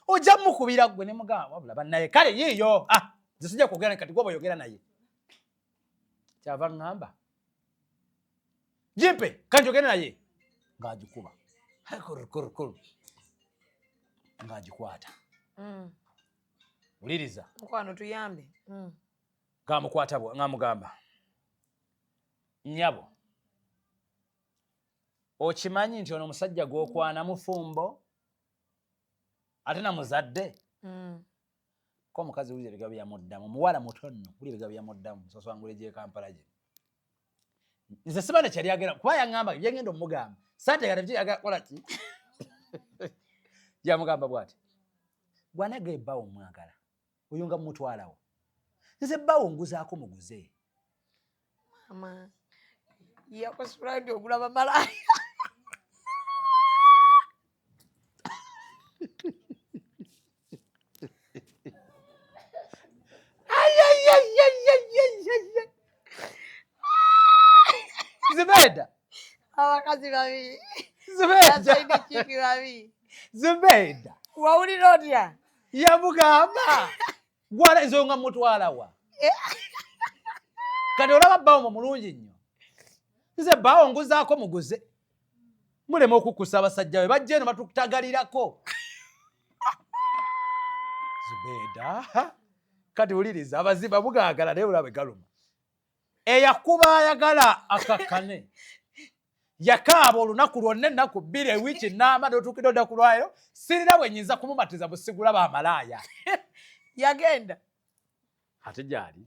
ojja mukubira gwe ne mugamba wabula bannaye kale yiiyo zisijja kwogera kati gwe oyogera naye kyava ŋŋamba jimpe kanjogere naye ng'agikuba kurukuru ng'agikwata wuliriza mukwano tuyambe ng'amugamba nnyabo okimanyi nti ono omusajja gw'okwana mufumbo ate na muzadde ko omukazi wulira ebigabo byamuddamu muwala mutonno wulira ebigabo byamuddamu soswangula gye Kampala gye nze sibane kyali agera kuba yaŋŋamba yengenda omugamba sategana bye yagakola ki yamugamba bwati gwanaga ebbawo omwagala oyo nga mumutwalawo nze ebbawo nguzaako muguze mama yakusula ndi ogulaba malaya Zubeda abakazi babiri Zubeda chiki babiri Zubeda wawulira otya yamugamba gwala enzonga mutwalawa kati olaba bbawo mu mulungi nnyo nze bbawo nguzaako muguze mulema okukusa abasajja we bajja eno batutagalirako Zubeda kati wuliriza abazimba mugaagala naye olabe galuma eyakuba ayagala akakkane yakaaba olunaku lwonna ennaku 2 ewiiki n'ama n'otuukira olunaku lwayo sirina bwe nnyinza kumumatiza busigula bamalaaya yagenda ate gyali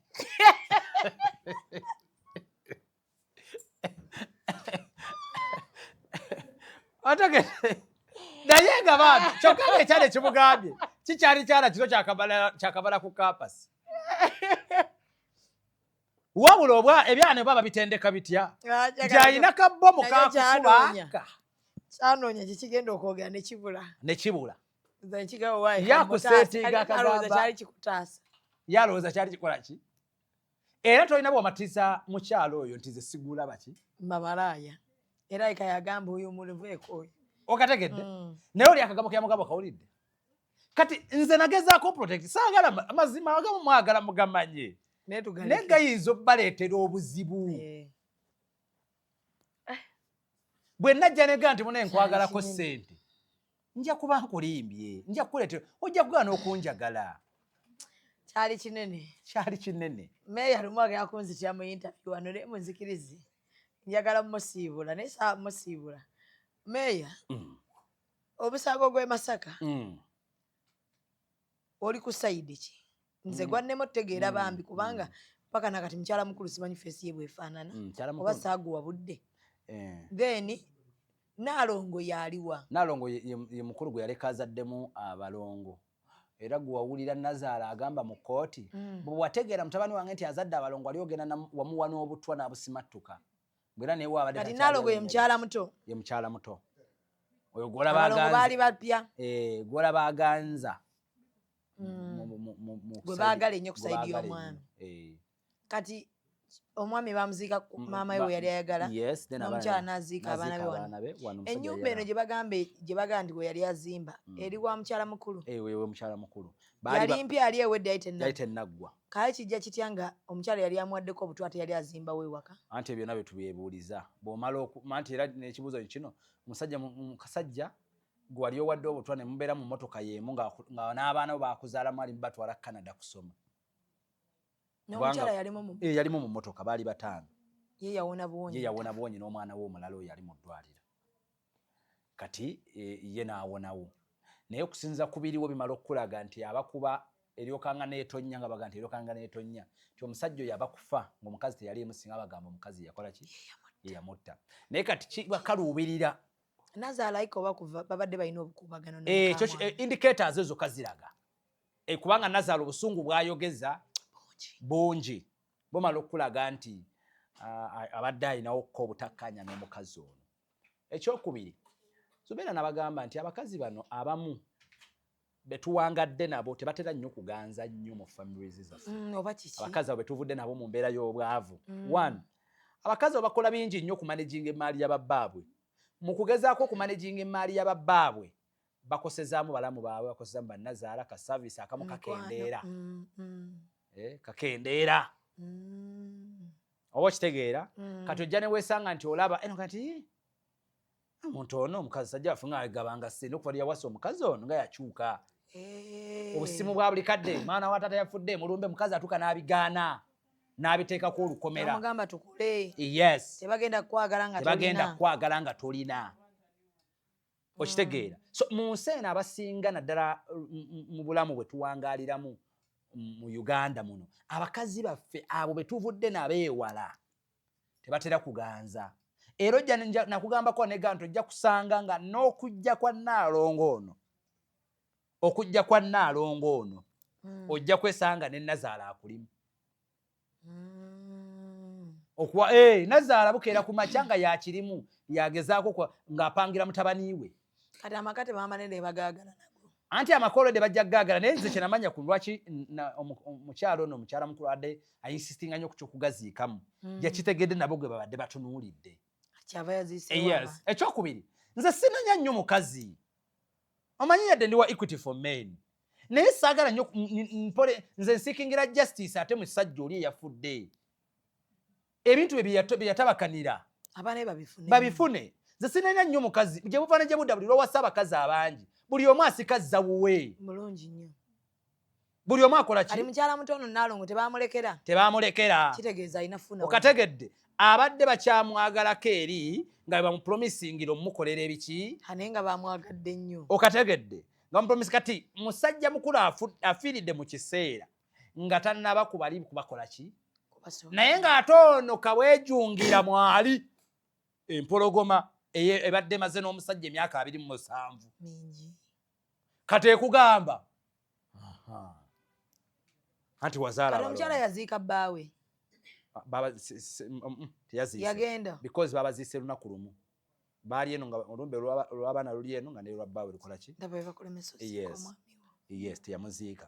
atagende naye nga bantu kyokka ekyala ekimugambye kikyali kyala kino kyakabala ku kampasi wabula obwa ebyana baba bitendeka bitya gyalina kabbomu kakufubaaka kyanoonya kikigenda okwogera nekibula nkigawo yakuseetinga akagamba kyali kikutaasa yalowooza kyali kikola ki era tolina bw'omatiza mu kyalo oyo nti ze sigula baki mamalaaya era eka yagamba oyo muliveeko oyo okategedde naye oli akagambo kyamugamba kawulidde kati nze nagezaako protect saagala amazima agamu mwagala mugamanye naye gayinza obbaleetera obuzibu bwe najja nega nti muna nkwagalako ssente nja kuba nkulimbye nja kukuleetera ojja kugaana okunjagala kyali kinene meeya lumu agera kunzitira mu interview wano naye munzikirize njagala mumusiibula naye saa mumusiibula meeya omusango gw'e Masaka oli ku sayidi ki nze gwannemu otegeera bambi kubanga paka nakati mukyala mukulu simanyi feesi ye bwefaanana oba saaguwa budde then Naalongo yaliwa Naalongo ye mukulu gwe yaleka azaddemu abalongo era gwe wawulira Nazaala agamba mu kooti bwe wategeera mutabani wange nti azadde abalongo ali ogenda wamuwa n'obutwa n'abusimattuka bwera naye waabadde kati Naalongo ye mukyala muto oyo baali bapya gwola baganza gwe baagala ennyo ku sayidi y'omwami kati omwami bamuziika maama we yali ayagala n'omukyala n'aziika abaana be wano ennyumba eno gye bagamba nti we yali azimba eri wa mukyala mukulu yali mpya yali ewedde yayite enaggwa kale kijja kitya nga omukyala yali amuwaddeko obutwa ate yali azimba weewaka anti byonna bye tubyebuuliza bw'omala anti era n'ekibuuzo kino musajja gwe wali owadde obutwa ne mubeera mu mmotoka y'emu nga n'abaana bo baakuzaalamu ali batwala Canada kusoma yalimu mu mmotoka baali 5 ye yawona bwonyi n'omwana we omulala oyo yali mu ddwaliro kati ye n'awonawo naye okusinza ku biriwo bimala okulaga nti abakuba eryokanga n'etonnya nga baga nti eryokanga n'etonnya nti omusajja oyo abakufa ng'omukazi teyali emusinga bagamba omukazi yakola ki ye yamutta naye kati kibakaluubirira Nazaala iko babadde balina obukubagano indicators ezo kaziraga kubanga Nazaala obusungu bwayogeza bungi bomala okulaga nti abadde alinawo ko obutakkanya n'omukazi ono ekyokubiri Zubeda nabagamba nti abakazi bano abamu betuwangadde nabo tebatera nnyo kuganza nnyo mu families zaffe abakazi abo betuvudde nabo mu mbeera y'obwavu 1 abakazi abo bakola bingi nnyo ku managing emaali y'ababbaabwe mu kugezaako ku managing emaali y'ababbaabwe bakosezaamu balamu baabwe bakosezaamu bannazaala ka service akamu kakendeera kakendeera oba okitegeera kati ojja ne weesanga nti olaba eno kati omuntu ono omukazi sajja afunga agabanga sente okuva yawasa omukazi ono nga yakyuka obusimu bwa buli kadde mwana wa taata yafudde mulumbe mukazi atuka n'abigaana n'abiteekako olukomera. Bamugamba tukule. Yes. Tebagenda kwagala nga tolina. Okitegeera. So mu nsi eno abasinga naddala mu bulamu bwe tuwangaaliramu mu Uganda muno, abakazi baffe abo be tuvudde nabeewala tebatera kuganza. Era ojja nakugambako neganto ojja kusanga nga n'okujja kwa Nnaalongo ono ojja kwesanga ne Nazaala akulimu. Okuwa Nazaala bukeera ku makya nga yakirimu yagezaako ng'apangira mutabani we. Kati amakate bamanene bagaagala nago. Anti amakolode bajja gaagala naye nze kye namanya ku lwaki omukyalo ono omukyala mukulu adde ayisistinga nnyo ku ky'okugaziikamu. Yakitegedde nabo gwe babadde batunuulidde. Kyava yaziise Yes. Ekyokubiri, nze sinanya nnyo mukazi. Omanyi yadde ndi wa Equity for Men. Naye saagala nnyo mpole nze nsiikingira justice ate musajja oli eyafudde. Ebintu bye yatabakanira. Abaana babifune. Nze sinanya nnyo mukazi. Gye buva ne gye budda buli lw'owasa abakazi abangi. Buli omu asikazza wuwe. Mulungi nnyo. Buli omu akola ki? Ali mukyala mutono Nnaalongo tebaamulekera. Kitegeeza alina funa. Okategedde. Abadde bakyamwagalako eri nga bamupromisingira omukolera ebiki? Ane nga bamwagadde nnyo. Okategedde. Nga bamupromisi kati musajja mukulu afiiridde mu kiseera nga tannaba kubali kubakola ki? Naye ng'ate ono kaweejungira mwali empologoma ebadde maze n'omusajja emyaka 27. Mingi. Kati ekugamba. Anti wazaala balo. Omukyala yaziika bbaawe. Teyaziise. Yagenda. Because babaziise lunaku lumu. Baali eno nga olumbe olw'abaana luli eno nga ne lwa bbaawe lukola ki? Yes, teyamuziika.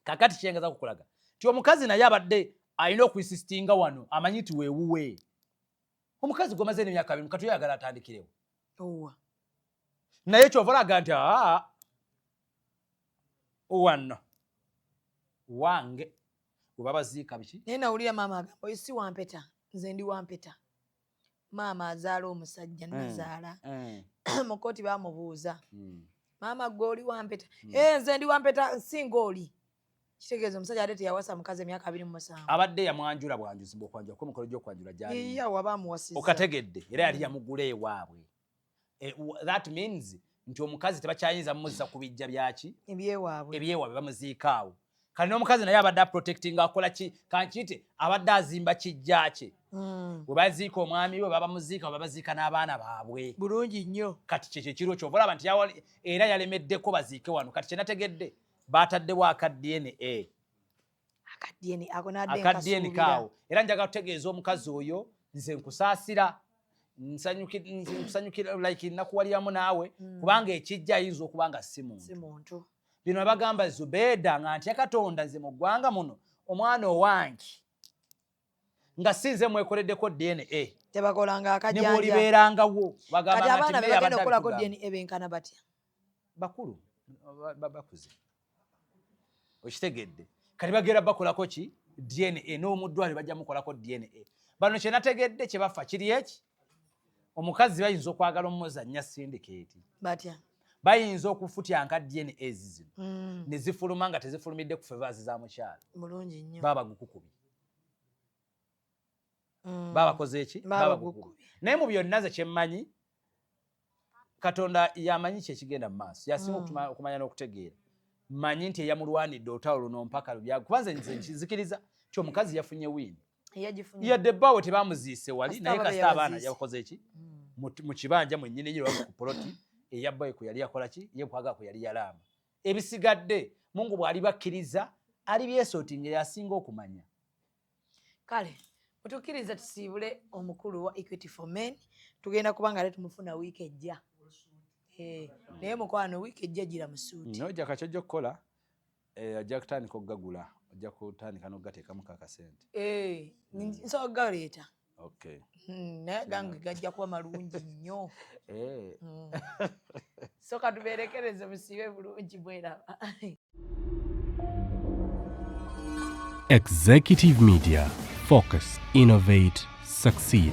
Kakati kyengaza kukulaga. Ti omukazi naye abadde alina okwisistinga wano amanyi ti weewuwe. Omukazi gwamaze n'emyaka 2 kati oyagala atandikirewo. Naye kyovalaga nti wano wange webabaziika biki? Naye nawulira maama agamba oyo si wampeta, nze ndi wampeta. Maama azaala omusajja Nazaala. Mu kkooti baamubuuza. Maama gwe oli wampeta. Nze ndi wampeta nsinga oli. Kitegeeza omusajja ate teyawasa mukazi emyaka 27. Abadde yamwanjula bwanjuzibwa okwanjula ko mukolo gy'okwanjula gyali. Iya wabaamuwasizza. Okategedde era yali yamugula ewaabwe. That means nti omukazi tebakyayinza mumuzza ku bijja byaki? Ebyewaabwe bamuziikaawo. Kali n'omukazi naye abadde protecting akola ki? Kankiyite abadde azimba kijja kye. Bwe baziika omwami we babamuziika babaziika n'abaana baabwe. Bulungi nnyo. Kati kyekyo ekiro ky'ovalaba nti era yalemeddeko baziike wano. Kati kye nategedde baataddewo aka DNA. Aka DNA kaawo. Era njagala kutegeeza omukazi oyo nze nkusaasira. Nsanyukira like nakuwaliyamu naawe kubanga ekijja ayinza okuba nga si muntu. Bino bagamba Zubeeda nga ntya Katonda nze mu ggwanga muno omwana owange nga sinze mwekoleddeko DNA. Tebakolanga akajjanja. Ne bw'olibeerangawo bagamba nti abaana bagenda okukolako DNA benkana batya? Bakulu bakuze. Okitegedde. Kati bagera bakolako ki? DNA n'omuddwale bajja mukolako DNA. Bano kye nategedde kye bafa kiri eki? Omukazi bayinza okwagala omuzannya syndicate. Batya? Bayinza okufutyanka DNA zino. Ne zifuluma nga tezifulumidde ku favors za mukyala. Mulungi nnyo. Baba gukukubi. Baba koze eki? Baba gukubi. Naye mu byonna ze kyemmanyi Katonda yamanyi kye kigenda mu maaso. Yasinga okumanya n'okutegeera. Manyi nti eyamulwanidde olutalo luno mpaka lubyago. Kubanze nze nkizikiriza ti omukazi yafunye wini. Yadde bbaawe tebamuziise wali naye kasita abaana yakoze eki? Mu kibanja mwennyini ye ku poloti eyabbaye ku yali yakola ki? Ye kwaga ku yali yalamba. Ebisigadde Mungu bw'ali bakkiriza ali byesootinga yasinga okumanya. Kale mutukkiriza tusiibule omukulu wa Equity for Men. Tugenda kubanga ate tumufuna wiiki ejja. Naye mukwano wiiki ejja gira mu suuti. Nojja kakyojja okukola ajja kutandika okugagula. Ojja kutandika n'ogateekamu kakasente. Nsobola okugaleeta. Okay. Naye gange gajja kuba malungi nnyo. So katubeerekereze musiibe bulungi bweraba. Executive Media. Focus, innovate, succeed.